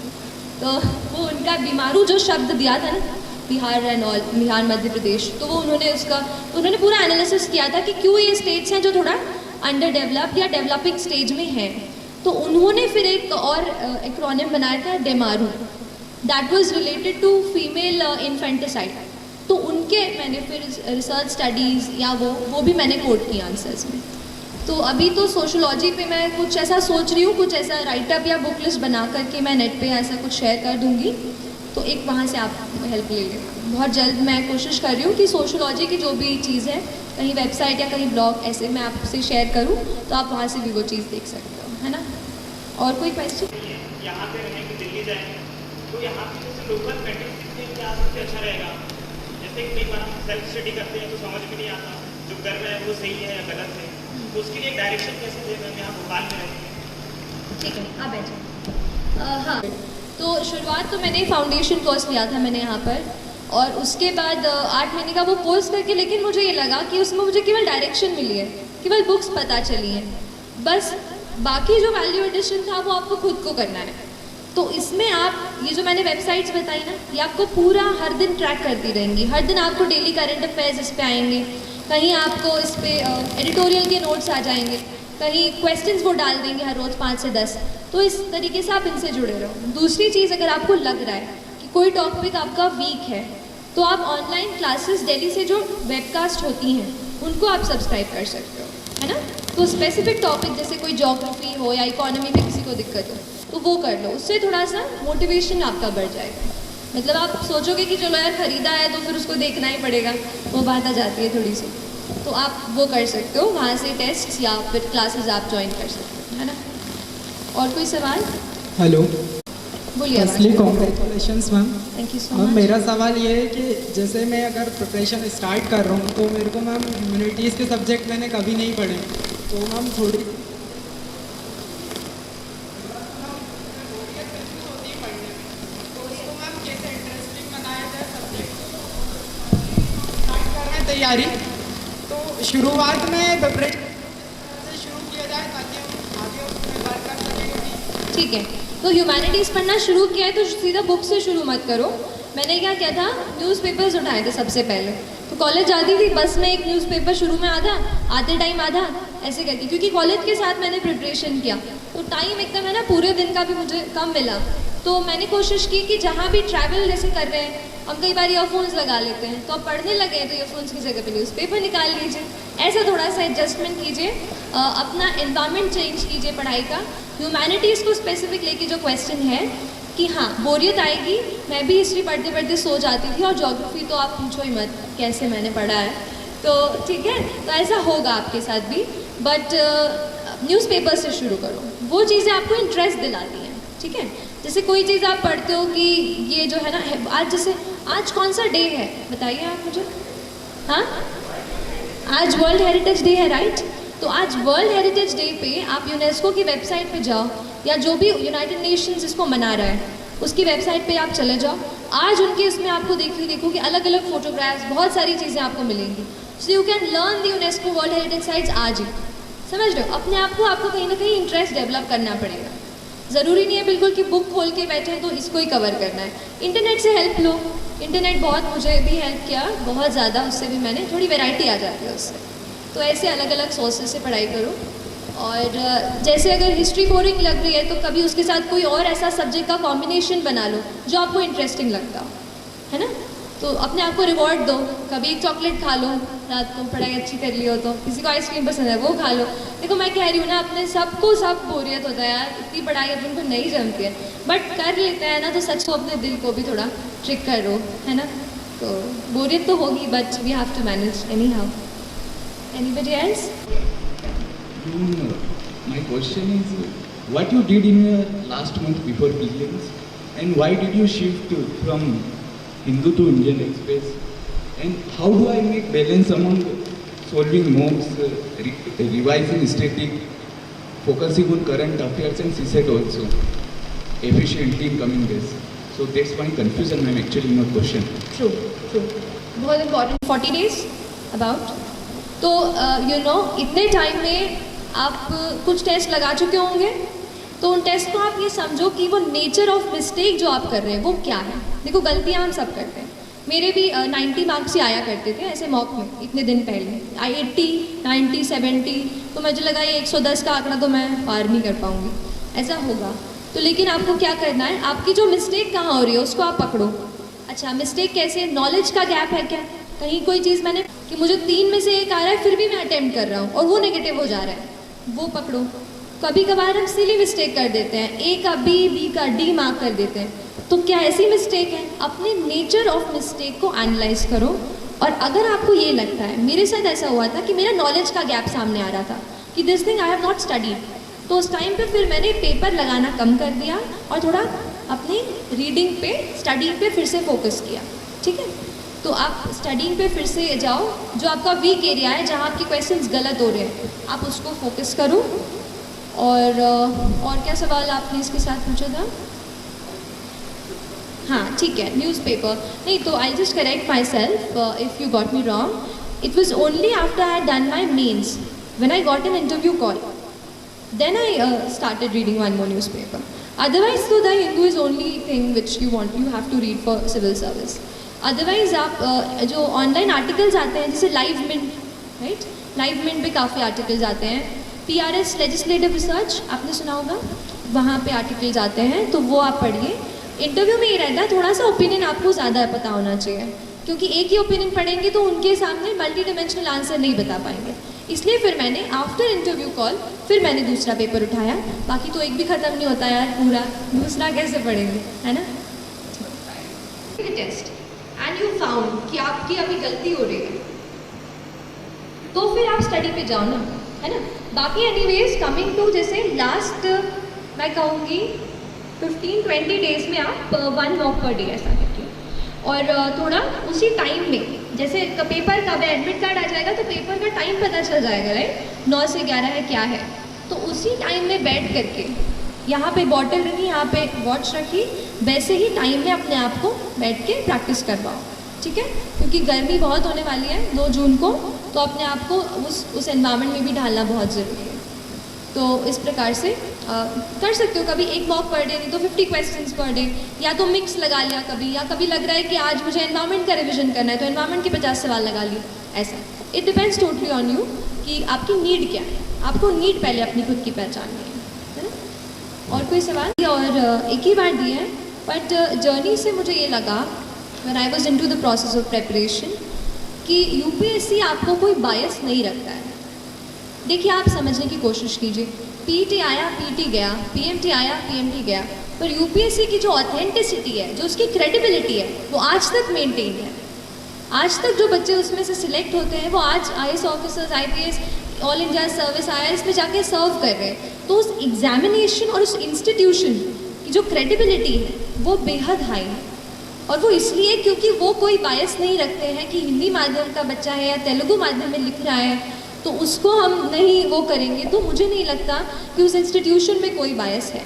तो वो उनका बीमारू जो शब्द दिया था ना, बिहार एंड ऑल, बिहार मध्य प्रदेश, तो वो उन्होंने पूरा एनालिसिस किया था कि क्यों ये स्टेट्स हैं जो थोड़ा अंडर डेवलप्ड या डेवलपिंग स्टेज में हैं। तो उन्होंने फिर एक और एक्रोनिम बनाया था, डेमारू, that was related to female infanticide. तो उनके मैंने फिर रिसर्च स्टडीज़ या वो भी मैंने कोट किया आंसर्स में। तो अभी तो सोशोलॉजी पे मैं कुछ ऐसा सोच रही हूँ, कुछ ऐसा राइटअप या बुक लिस्ट बना करके मैं नेट पे ऐसा कुछ शेयर कर दूँगी, तो एक वहाँ से आप हेल्प ले लेना। बहुत जल्द मैं कोशिश कर रही हूँ कि सोशोलॉजी की जो भी चीज़ है, कहीं वेबसाइट या कहीं ब्लॉग ऐसे मैं आपसे शेयर करूँ, तो आप वहाँ से भी वो चीज़ देख सकते हो, है ना। और कोई क्वेश्चन? यहाँ पे रहें कि दिल्ली जाएँ? तो यहाँ पे जैसे लोकल मैथमेटिक्स में क्या सबसे अच्छा रहेगा? जैसे कई बार हम सेल्फ स्टडी करते हैं तो समझ में नहीं आता जो कर रहे हैं वो सही है या गलत है, तो उसके लिए डायरेक्शन कैसे देना है? यहाँ भोपाल में रहते हैं। ठीक है, आप बैठे। हाँ, तो शुरुआत तो मैंने फाउंडेशन कोर्स लिया था मैंने यहाँ पर, और उसके बाद 8 महीने का वो कोर्स करके, लेकिन मुझे ये लगा कि उसमें मुझे केवल डायरेक्शन मिली है, केवल बुक्स पता चली हैं, बस बाकी जो वैल्यू एडिशन था वो आपको खुद को करना है। तो इसमें आप ये जो मैंने वेबसाइट्स बताई ना, ये आपको पूरा हर दिन ट्रैक करती रहेंगी। हर दिन आपको डेली करंट अफेयर्स इस पे आएंगे, कहीं आपको इस पे एडिटोरियल के नोट्स आ जाएंगे, कहीं क्वेश्चंस वो डाल देंगे हर रोज़ 5 से 10। तो इस तरीके से आप इनसे जुड़े रहो। दूसरी चीज़, अगर आपको लग रहा है कि कोई टॉपिक आपका वीक है, तो आप ऑनलाइन क्लासेस दिल्ली से जो वेबकास्ट होती हैं उनको आप सब्सक्राइब कर सकते हो, है ना। तो स्पेसिफिक टॉपिक जैसे कोई ज्योग्राफी हो या इकोनॉमी में किसी को दिक्कत हो तो वो कर लो, उससे थोड़ा सा मोटिवेशन आपका बढ़ जाएगा। मतलब आप सोचोगे कि चलो यार ख़रीदा है तो फिर उसको देखना ही पड़ेगा, वो बात आ जाती है थोड़ी सी। तो आप वो कर सकते हो, वहाँ से टेस्ट या फिर क्लासेस आप ज्वाइन कर सकते हो, है ना। और कोई सवाल? हेलो, बोलिए। Firstly congratulations ma'am. Thank you so ma'am, much. मेरा सवाल ये है कि जैसे मैं अगर प्रिपरेशन स्टार्ट कर रहा हूँ तो मेरे को मैम ह्यूमैनिटीज़ के सब्जेक्ट मैंने कभी नहीं पढ़े, तो मैम थोड़ी तैयारी, तो शुरुआत में प्रिपरेशन से शुरू किया जाए ताकि हम आगे उसमें वर्क कर सकें। ठीक है, तो ह्यूमैनिटीज़ पढ़ना शुरू किया है तो सीधा बुक से शुरू मत करो। मैंने क्या किया था, न्यूज़पेपर्स उठाए थे सबसे पहले। तो कॉलेज जाती थी, बस में एक न्यूज़पेपर शुरू में आधा, आते टाइम आधा, ऐसे करके, क्योंकि कॉलेज के साथ मैंने प्रिपरेशन किया तो टाइम एकदम है ना पूरे दिन का भी मुझे कम मिला। तो मैंने कोशिश की कि जहाँ भी ट्रैवल जैसे कर रहे हैं, हम कई बार ईयरफोन्स लगा लेते हैं, तो अब पढ़ने लगे हैं तो ईयरफोन्स की जगह पे न्यूज़पेपर निकाल लीजिए। ऐसा थोड़ा सा एडजस्टमेंट कीजिए, अपना एनवायरनमेंट चेंज कीजिए पढ़ाई का। ह्यूमैनिटीज़ को स्पेसिफिक लेके जो क्वेश्चन है कि हाँ बोरियत आएगी, मैं भी हिस्ट्री पढ़ते पढ़ते सो जाती थी, और ज्योग्राफी तो आप पूछो ही मत कैसे मैंने पढ़ा है। तो ठीक है, तो ऐसा होगा आपके साथ भी, बट न्यूज़पेपर से शुरू करो, वो चीज़ें आपको इंटरेस्ट दिलाती हैं। ठीक है, जैसे कोई चीज़ आप पढ़ते हो कि ये जो है ना, आज जैसे आज कौन सा डे है बताइए आप मुझे। हाँ, आज वर्ल्ड हेरिटेज डे है, राइट। तो आज वर्ल्ड हेरिटेज डे पे आप यूनेस्को की वेबसाइट पे जाओ, या जो भी यूनाइटेड नेशंस इसको मना रहा है उसकी वेबसाइट पे आप चले जाओ। आज उनके उसमें आपको देखो कि अलग अलग फोटोग्राफ्स, बहुत सारी चीज़ें आपको मिलेंगी। सो you can learn the UNESCO world heritage sites आज ही। समझ रहे हो, अपने आप को आपको कहीं ना कहीं इंटरेस्ट डेवलप करना पड़ेगा। ज़रूरी नहीं है बिल्कुल कि बुक खोल के बैठे तो इसको ही कवर करना है। इंटरनेट से हेल्प लो, इंटरनेट बहुत मुझे भी हेल्प किया, बहुत ज़्यादा, उससे भी मैंने थोड़ी वैरायटी आ जाती है उससे। तो ऐसे अलग अलग सोर्सेज से पढ़ाई करो। और जैसे अगर हिस्ट्री बोरिंग लग रही है तो कभी उसके साथ कोई और ऐसा सब्जेक्ट का कॉम्बिनेशन बना लो जो आपको इंटरेस्टिंग लगता हो, है ना। तो अपने आप को रिवॉर्ड दो, कभी एक चॉकलेट खा लो रात को, पढ़ाई अच्छी कर ली हो तो। किसी को आइसक्रीम पसंद है वो खा लो। देखो मैं कह रही हूँ ना, अपने सबको सब बोरियत होता है यार, इतनी पढ़ाई अपन को नहीं जमती है, बट कर लेते हैं ना तो सच को अपने दिल को भी थोड़ा ट्रिक करो, है ना। तो बोरियत तो होगी, but we have to manage anyhow. Anybody else? My question is, what you did in your last month before prelims, and why did you shift from Hindu to Indian Express, and how do I make balance among solving mocks, revising static, focusing on current affairs and CSET also efficiently in coming days? So that's my confusion, ma'am, actually in your question. True. बहुत important 40 days about. तो you know इतने time में आप कुछ test लगा चुके होंगे, तो उन टेस्ट को आप ये समझो कि वो नेचर ऑफ मिस्टेक जो आप कर रहे हैं वो क्या है। देखो गलतियाँ हम सब करते हैं, मेरे भी 90 मार्क्स ही आया करते थे ऐसे मॉक में इतने दिन पहले, 80, 90, 70, तो मुझे लगा ये 110 का आंकड़ा तो मैं पार नहीं कर पाऊँगी, ऐसा होगा। तो लेकिन आपको क्या करना है, आपकी जो मिस्टेक कहाँ हो रही है उसको आप पकड़ो। अच्छा मिस्टेक कैसे, नॉलेज का गैप है क्या, कहीं कोई चीज़ मैंने कि मुझे 3 में से 1 आ रहा है फिर भी मैं अटेम्प्ट कर रहा हूँ और वो नेगेटिव हो जा रहा है, वो पकड़ो। कभी कभार हम सिली मिस्टेक कर देते हैं, ए का बी का डी मार्क कर देते हैं, तो क्या ऐसी मिस्टेक है? अपने नेचर ऑफ मिस्टेक को एनालाइज करो। और अगर आपको ये लगता है, मेरे साथ ऐसा हुआ था कि मेरा नॉलेज का गैप सामने आ रहा था कि this thing I have not studied, तो उस टाइम पे फिर मैंने पेपर लगाना कम कर दिया और थोड़ा अपनी रीडिंग पे, स्टडिंग पे फिर से फोकस किया। ठीक है, तो आप स्टडिंग पे फिर से जाओ, जो आपका वीक एरिया है, जहाँ आपके क्वेश्चंस गलत हो रहे हैं, आप उसको फोकस करो। और क्या सवाल आपने इसके साथ पूछा था? हाँ ठीक है, न्यूज़पेपर नहीं, तो I just correct myself if you got me wrong. It was only after I had done my mains when I got an interview call, then I started reading one more newspaper. Otherwise, so the Hindu is only thing which you have to read for civil service. Otherwise, आप जो online articles आते हैं जैसे live mint, right, live mint पे काफ़ी articles आते हैं। PRS legislative research आपने सुना होगा, वहाँ पे आर्टिकल्स आते हैं, तो वो आप पढ़िए। इंटरव्यू में ये रहता है थोड़ा सा ओपिनियन आपको ज़्यादा पता होना चाहिए, क्योंकि एक ही ओपिनियन पढ़ेंगे तो उनके सामने मल्टी डिमेंशनल आंसर नहीं बता पाएंगे। इसलिए फिर मैंने आफ्टर इंटरव्यू कॉल फिर मैंने दूसरा पेपर उठाया। बाकी तो एक भी ख़त्म नहीं होता यार पूरा, दूसरा कैसे पढ़ेंगे, है ना। टेस्ट एंड यू फाउंड कि आपकी अभी गलती हो रही है, तो फिर आप स्टडी पे जाओ ना, है ना। बाकी एनीवेज कमिंग टू, जैसे लास्ट मैं कहूँगी 15-20 डेज में आप 1 वॉक पर डे ऐसा करके, और थोड़ा उसी टाइम में, जैसे पेपर कब है, एडमिट कार्ड आ जाएगा तो पेपर का टाइम पता चल जाएगा, राइट, 9 से 11 है क्या है, तो उसी टाइम में बैठ करके यहाँ पे बॉटल रखी, यहाँ पे वॉच रखी, वैसे ही टाइम में अपने आप को बैठ के प्रैक्टिस करवाओ। ठीक है, क्योंकि गर्मी बहुत होने वाली है 2 जून को, तो अपने आप को उस एनवायरनमेंट में भी ढालना बहुत ज़रूरी है। तो इस प्रकार से कर सकते हो, कभी 1 वॉक पर डे, नहीं तो 50 क्वेश्चंस पर डे, या तो मिक्स लगा लिया कभी, या कभी लग रहा है कि आज मुझे एनवायरनमेंट का रिवीजन करना है तो एनवायरनमेंट के 50 सवाल लगा लिए, ऐसा। It depends totally on you कि आपकी नीड क्या है, आपको नीड पहले अपनी खुद की पहचाननी है ना। और कोई सवाल? और एक ही बार दिए हैं, बट जर्नी से मुझे ये लगा when I was into the process of preparation कि यूपीएससी आपको कोई बायस नहीं रखता है। देखिए, आप समझने की कोशिश कीजिए, पीटी आया, पीटी गया, पीएमटी आया, पीएमटी गया, पर यूपीएससी की जो ऑथेंटिसिटी है, जो उसकी क्रेडिबिलिटी है, वो आज तक मेंटेन है। आज तक जो बच्चे उसमें से सिलेक्ट होते हैं वो आज IAS officers, IPS, all India service, IRS में जाके सर्व कर रहे हैं। तो उस एग्जामिनेशन और उस इंस्टीट्यूशन की जो क्रेडिबिलिटी है वो बेहद हाई है, और वो इसलिए क्योंकि वो कोई बायस नहीं रखते हैं कि हिंदी माध्यम का बच्चा है या तेलुगु माध्यम में लिख रहा है तो उसको हम नहीं वो करेंगे। तो मुझे नहीं लगता कि उस इंस्टीट्यूशन में कोई बायस है।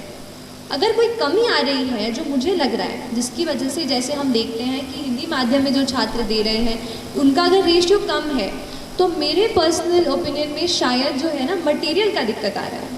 अगर कोई कमी आ रही है जो मुझे लग रहा है, जिसकी वजह से जैसे हम देखते हैं कि हिंदी माध्यम में जो छात्र दे रहे हैं उनका अगर रेशियो कम है, तो मेरे पर्सनल ओपिनियन में शायद जो है ना मटेरियल का दिक्कत आ रहा है।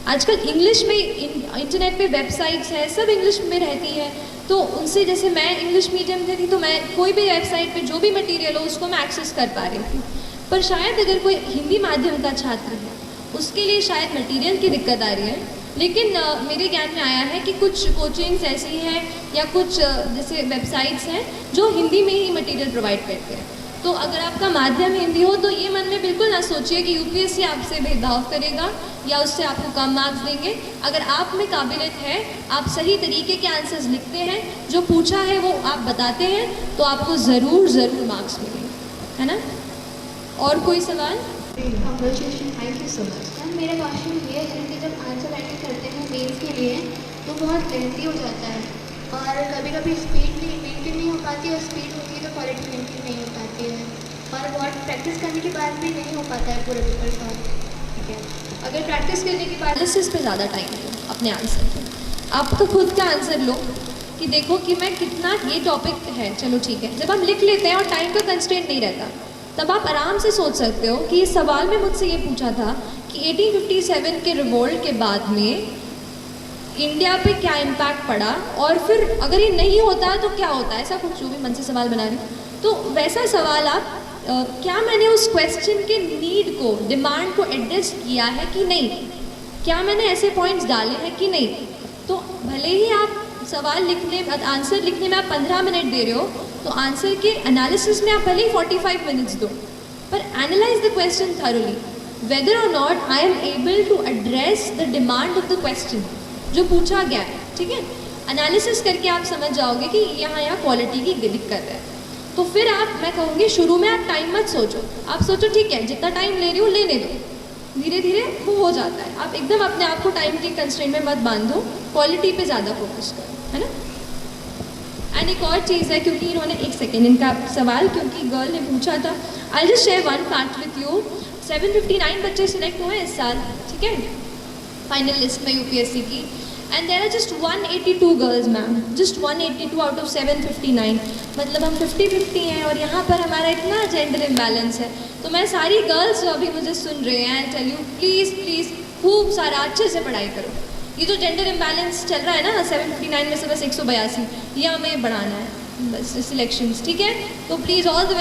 आजकल इंग्लिश में इंटरनेट पे वेबसाइट्स हैं, सब इंग्लिश में रहती है, तो उनसे, जैसे मैं इंग्लिश मीडियम से थी तो मैं कोई भी वेबसाइट पे जो भी मटेरियल हो उसको मैं एक्सेस कर पा रही थी। पर शायद अगर कोई हिंदी माध्यम का छात्र है उसके लिए शायद मटेरियल की दिक्कत आ रही है। लेकिन मेरे ज्ञान में आया है कि कुछ कोचिंग्स ऐसी हैं या कुछ जैसे वेबसाइट्स हैं जो हिंदी में ही मटेरियल प्रोवाइड करते हैं। तो अगर आपका माध्यम हिंदी हो तो ये मन में बिल्कुल ना सोचिए कि यूपीएससी आपसे भेदभाव करेगा या उससे आपको कम मार्क्स देंगे। अगर आप में काबिलियत है, आप सही तरीके के आंसर्स लिखते हैं, जो पूछा है वो आप बताते हैं, तो आपको ज़रूर मार्क्स मिलेंगे, है ना। और कोई सवाल? Thank you so much. Ma'am, मेरा क्वेश्चन ये है कि जब आंसर राइटिंग करते हैं मेंस के लिए तो बहुत लेंथी हो जाता है, और कभी कभी स्पीड भी मेंटेन नहीं हो पाती, और स्पीड होती है तो क्वालिटी मेंटेन नहीं हो पाती है, और बहुत प्रैक्टिस करने के बाद भी नहीं हो पाता है पूरे पेपर सॉल्व। ठीक है, अगर प्रैक्टिस करने के बाद एनालिसिस पे ज़्यादा टाइम दो अपने आंसर पे। आप तो खुद का आंसर लो कि देखो कि मैं कितना, ये टॉपिक है, चलो ठीक है। जब हम लिख लेते हैं और टाइम का कंस्ट्रेंट नहीं रहता, तब आप आराम से सोच सकते हो कि इस सवाल में मुझसे ये पूछा था कि 1857 के रिवोल्ट के बाद में इंडिया पे क्या इम्पैक्ट पड़ा, और फिर अगर ये नहीं होता तो क्या होता है, ऐसा कुछ जो भी मन से सवाल बना रही हूँ। तो वैसा सवाल आप क्या मैंने उस क्वेश्चन के नीड को, डिमांड को एड्रेस किया है कि नहीं, क्या मैंने ऐसे पॉइंट्स डाले हैं कि नहीं। तो भले ही आप सवाल लिखने, आंसर लिखने में आप 15 मिनट दे रहे हो, तो आंसर के एनालिसिस में आप भले ही 45 मिनट्स दो, पर analyse the question thoroughly whether or not I am able to address the demand of the question जो पूछा गया है। ठीक है, एनालिसिस करके आप समझ जाओगे कि यहाँ क्वालिटी की दिक्कत है। तो फिर आप, मैं कहूँगी शुरू में आप टाइम मत सोचो, आप सोचो ठीक है जितना टाइम ले रही हूँ लेने दो, धीरे धीरे वो हो जाता है। आप एकदम अपने आप को टाइम के कंस्ट्रेंट में मत बांधो, क्वालिटी पे ज़्यादा फोकस करो, है ना। एंड एक और चीज़ है, क्योंकि इन्होंने एक सेकेंड इनका सवाल क्योंकि गर्ल ने पूछा था, I just share one fact with you. 759 बच्चे सिलेक्ट हुए इस साल, ठीक है, फाइनल लिस्ट में यूपीएससी की। And there are just 182 girls ma'am, just 182 out of 759। मतलब हम 50-50 हैं और यहाँ पर हमारा इतना जेंडर इम्बैलेंस है। तो मैं सारी गर्ल्स जो अभी मुझे सुन रहे हैं, टेल यू प्लीज़ प्लीज़ खूब सारा अच्छे से पढ़ाई करो। ये जो जेंडर इम्बैलेंस चल रहा है ना 759 में से बस 182, ये हमें बढ़ाना है बस सिलेक्शंस, ठीक है। तो प्लीज़ ऑल द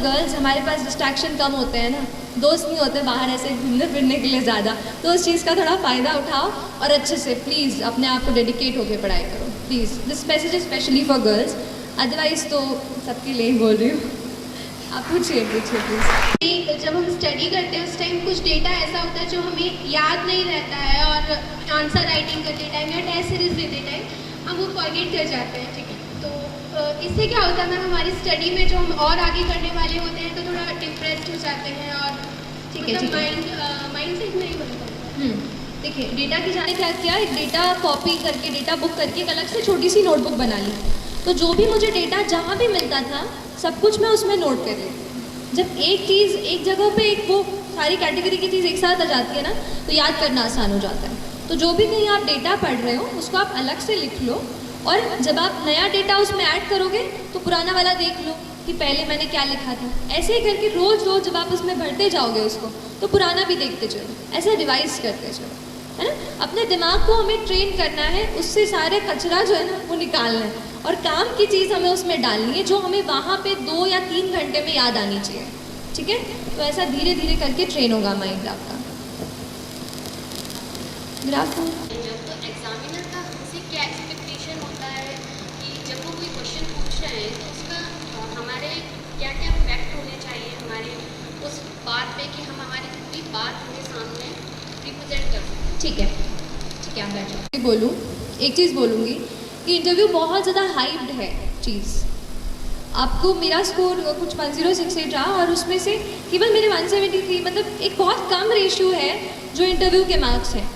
गर्ल्स, हमारे पास डिस्ट्रैक्शन कम होते हैं ना, दोस्त नहीं होते बाहर ऐसे घूमने फिरने के लिए ज़्यादा, तो उस चीज़ का थोड़ा फ़ायदा उठाओ और अच्छे से प्लीज़ अपने आप को डेडिकेट होकर पढ़ाई करो please. This message is specially for girls, otherwise तो सबके लिए ही बोल रही हूँ। आप पूछिए प्लीज़। जब हम स्टडी करते हैं उस टाइम कुछ डेटा ऐसा होता है जो हमें याद नहीं रहता है, और आंसर राइटिंग करते टाइम या टेस्ट सीरीज देते टाइम हम वो फॉरगेट कर जाते हैं, ठीक है। तो इससे क्या होता है मैम, हमारी स्टडी में जो हम और आगे करने वाले होते हैं तो थोड़ा डिप्रेस्ड हो जाते हैं और माइंड सेट नहीं बनता। देखिए डेटा की जाने क्या किया, एक डेटा कॉपी करके, डेटा बुक करके एक अलग से छोटी सी नोटबुक बना ली। तो जो भी मुझे डेटा जहाँ भी मिलता था सब कुछ मैं उसमें नोट कर लेती। जब एक चीज़ एक जगह पे एक वो सारी कैटेगरी की चीज़ एक साथ आ जाती है ना, तो याद करना आसान हो जाता है। तो जो भी कहीं आप डेटा पढ़ रहे हो उसको आप अलग से लिख लो, और जब आप नया डेटा उसमें ऐड करोगे तो पुराना वाला देख लो कि पहले मैंने क्या लिखा था। ऐसे ही करके रोज़ रोज़ जब आप उसमें भरते जाओगे उसको, तो पुराना भी देखते चलो, ऐसे रिवाइज करते चलो, है ना। अपने दिमाग को हमें ट्रेन करना है, उससे सारे कचरा जो है ना वो निकालना है, और काम की चीज़ हमें उसमें डालनी है जो हमें वहाँ पे 2 या 3 घंटे में याद आनी चाहिए, ठीक है। तो ऐसा धीरे धीरे करके ट्रेन होगा माइंड आपका। ग्राफ तो एग्जामिनर का हमसे क्या एक्सपेक्टेशन होता है कि जब वो कोई क्वेश्चन पूछ रहे हैं तो उसका हमारे क्या क्या फैक्ट होने चाहिए हमारे उस बात पे कि हम हमारी पूरी बात उनके सामने रिप्रेजेंट कर सकें। ठीक है, ठीक है, आप बैठ जाओ। बोलूँ एक चीज़ बोलूँगी कि इंटरव्यू बहुत ज़्यादा हाइप्ड है चीज़। आपको मेरा स्कोर कुछ 1068 रहा और उसमें से केवल मेरे 173, मतलब एक बहुत कम रेशियो है जो इंटरव्यू के मार्क्स हैं।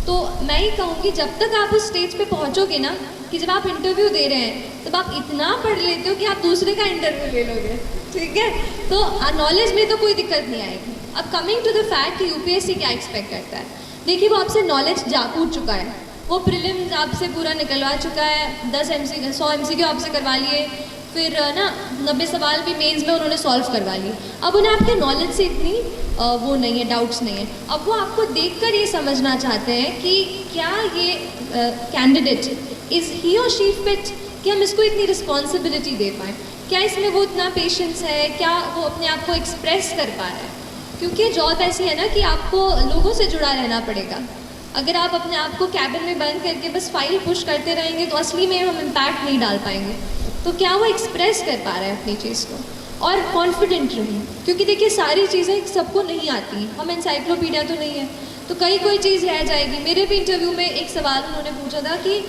तो मैं ही कहूँगी जब तक आप उस स्टेज पे पहुँचोगे ना कि जब आप इंटरव्यू दे रहे हैं तब आप इतना पढ़ लेते हो कि आप दूसरे का इंटरव्यू ले लोगे, ठीक है। तो नॉलेज में तो कोई दिक्कत नहीं आएगी। अब कमिंग टू द फैक्ट कि यूपीएससी क्या एक्सपेक्ट करता है, देखिए वो आपसे नॉलेज कूद चुका है, वो प्रीलिम्स आपसे पूरा निकलवा चुका है, 100 MCQ आपसे करवा लिए, फिर ना 90 सवाल भी मेंस में उन्होंने सॉल्व करवा लिए। अब उन्हें आपके नॉलेज से इतनी वो नहीं है, डाउट्स नहीं है। अब वो आपको देखकर ये समझना चाहते हैं कि क्या ये कैंडिडेट इज़ ही और शी फिट, कि हम इसको इतनी रिस्पॉन्सिबिलिटी दे पाएँ, क्या इसमें वो इतना पेशेंस है, क्या वो अपने आप को एक्सप्रेस कर पा रहा है। क्योंकि जॉब ऐसी है ना कि आपको लोगों से जुड़ा रहना पड़ेगा। अगर आप अपने आप को कैबिन में बंद करके बस फाइल पुश करते रहेंगे तो असली में हम इम्पैक्ट नहीं डाल पाएंगे। तो क्या वो एक्सप्रेस कर पा रहा है अपनी चीज़ को, और कॉन्फिडेंट रहिए। क्योंकि देखिए सारी चीज़ें सबको नहीं आती, हम एनसाइक्लोपीडिया तो नहीं है, तो कोई चीज़ रह जाएगी। मेरे भी इंटरव्यू में एक सवाल उन्होंने पूछा था कि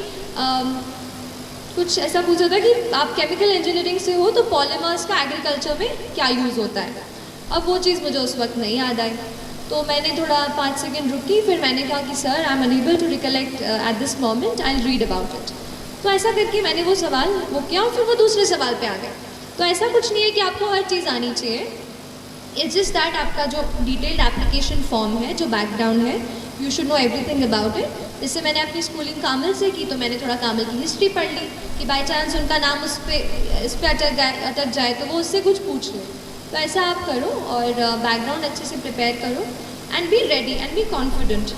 कुछ ऐसा पूछा था कि आप केमिकल इंजीनियरिंग से हो तो पॉलीमर्स का एग्रीकल्चर में क्या यूज़ होता है। अब वो चीज़ मुझे उस वक्त नहीं याद आई, तो मैंने थोड़ा 5 सेकंड रुकी, फिर मैंने कहा कि sir I am unable to recollect at this moment, I will read about it. तो ऐसा करके मैंने वो सवाल वो किया और फिर वो दूसरे सवाल पे आ गया। तो ऐसा कुछ नहीं है कि आपको हर चीज़ आनी चाहिए, इट्स जस्ट दैट आपका जो डिटेल्ड एप्लीकेशन फॉर्म है, जो बैकग्राउंड है, you should know everything about it. जैसे मैंने अपनी स्कूलिंग कामिल से की तो मैंने थोड़ा कामिल की हिस्ट्री पढ़ ली कि बाई चांस उनका नाम इस पर अटक जाए तो वो उससे कुछ पूछ ले। तो ऐसा आप करो और बैकग्राउंड अच्छे से प्रिपेयर करो and be ready and be confident.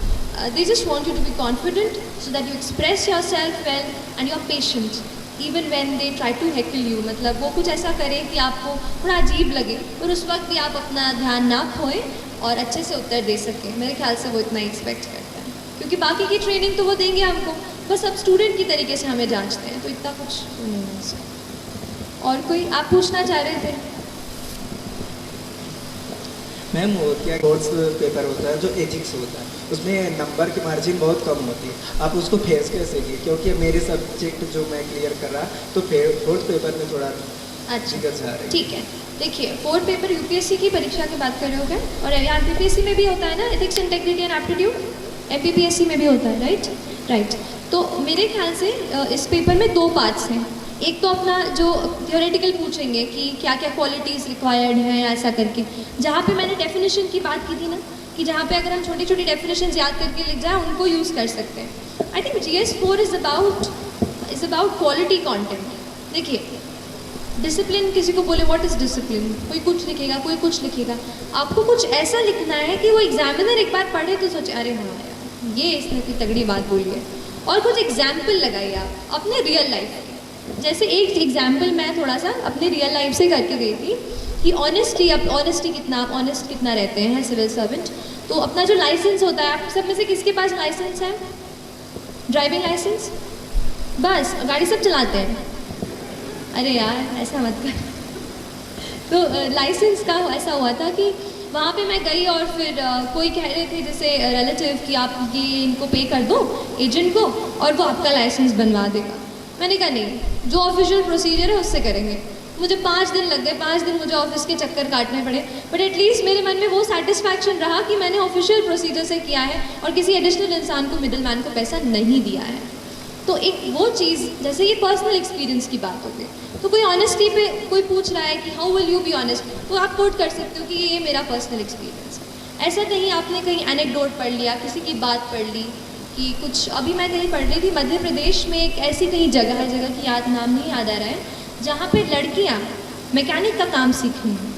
They just want you to be confident so that you express yourself well and you're patient even when they try to heckle you। मतलब वो कुछ ऐसा करें कि आपको थोड़ा अजीब लगे और उस वक्त भी आप अपना ध्यान ना खोएं और अच्छे से उत्तर दे सकें। मेरे ख्याल से वो इतना एक्सपेक्ट करता है, क्योंकि बाकी की ट्रेनिंग तो वो देंगे हमको, बस अब स्टूडेंट की तरीके से हमें जांचते हैं, तो इतना कुछ नहीं है इसमें। और कोई आप पूछना चाह रहे थे? मैम वो क्या कोर्स पेपर होता है जो एथिक्स होता है, उसमें नंबर की मार्जिन बहुत कम होती है, आप उसको फेस कैसे किए? क्योंकि मेरे सब्जेक्ट जो मैं क्लियर कर रहा तो फोर्थ पेपर में थोड़ा दिक्कत आ रही है। ठीक है, देखिए 4 पेपर यूपीएससी की परीक्षा की बात कर रहे हो क्या? और यहाँ एमपीपीएससी में भी होता है ना, ethics integrity and aptitude, MPPSC में भी होता है, राइट। तो मेरे ख्याल से इस पेपर में 2 पार्ट्स हैं। एक तो अपना जो थियोरेटिकल पूछेंगे कि क्या क्या क्वालिटीज़ रिक्वायर्ड हैं ऐसा करके, जहाँ पे मैंने डेफिनेशन की बात की थी ना, कि जहाँ पे अगर हम छोटी छोटी डेफिनेशन याद करके लिख जाए उनको यूज़ कर सकते हैं। I think GS4 is about quality content. देखिए डिसिप्लिन, किसी को बोले व्हाट इज़ डिसिप्लिन, कोई कुछ लिखेगा, कोई कुछ लिखेगा। आपको कुछ ऐसा लिखना है कि वो एग्जामिनर एक बार पढ़े तो सोचे अरे हाँ यार ये इसने कोई तगड़ी बात बोली है। और कुछ एग्जाम्पल लगाइए आप अपने रियल लाइफ के। जैसे एक एग्जाम्पल मैं थोड़ा सा अपने रियल लाइफ से करके गई थी कि ऑनेस्टी आप ऑनेस्ट कितना रहते हैं सिविल सर्वेंट। तो अपना जो लाइसेंस होता है, आप सब में से किसके पास लाइसेंस है? Driving licence? बस गाड़ी सब चलाते हैं? अरे यार ऐसा मत कर। तो लाइसेंस का ऐसा हुआ था कि वहाँ पे मैं गई और फिर कोई कह रहे थे जैसे रिलेटिव कि आप ये इनको पे कर दो एजेंट को और वो आपका लाइसेंस बनवा देगा। मैंने कहा नहीं, जो ऑफिशियल प्रोसीजर है उससे करेंगे। मुझे 5 दिन लग गए, 5 दिन मुझे ऑफिस के चक्कर काटने पड़े, बट एटलीस्ट मेरे मन में वो सेटिस्फैक्शन रहा कि मैंने ऑफिशियल प्रोसीजर से किया है और किसी एडिशनल इंसान को, मिडिल मैन को पैसा नहीं दिया है। तो एक वो चीज़, जैसे ये पर्सनल एक्सपीरियंस की बात होगी, तो कोई ऑनेस्टी पे कोई पूछ रहा है कि how will you be honest, तो आप कोट कर सकते हो कि ये मेरा पर्सनल एक्सपीरियंस है। ऐसा कहीं आपने कहीं एनेक्डोट पढ़ लिया, किसी की बात पढ़ ली कि कुछ, अभी मैं कहीं पढ़ रही थी मध्य प्रदेश में एक ऐसी कहीं जगह है, जगह की नाम नहीं याद आ रहा है, जहाँ पर लड़कियाँ मैकेनिक का काम सीख रही हैं।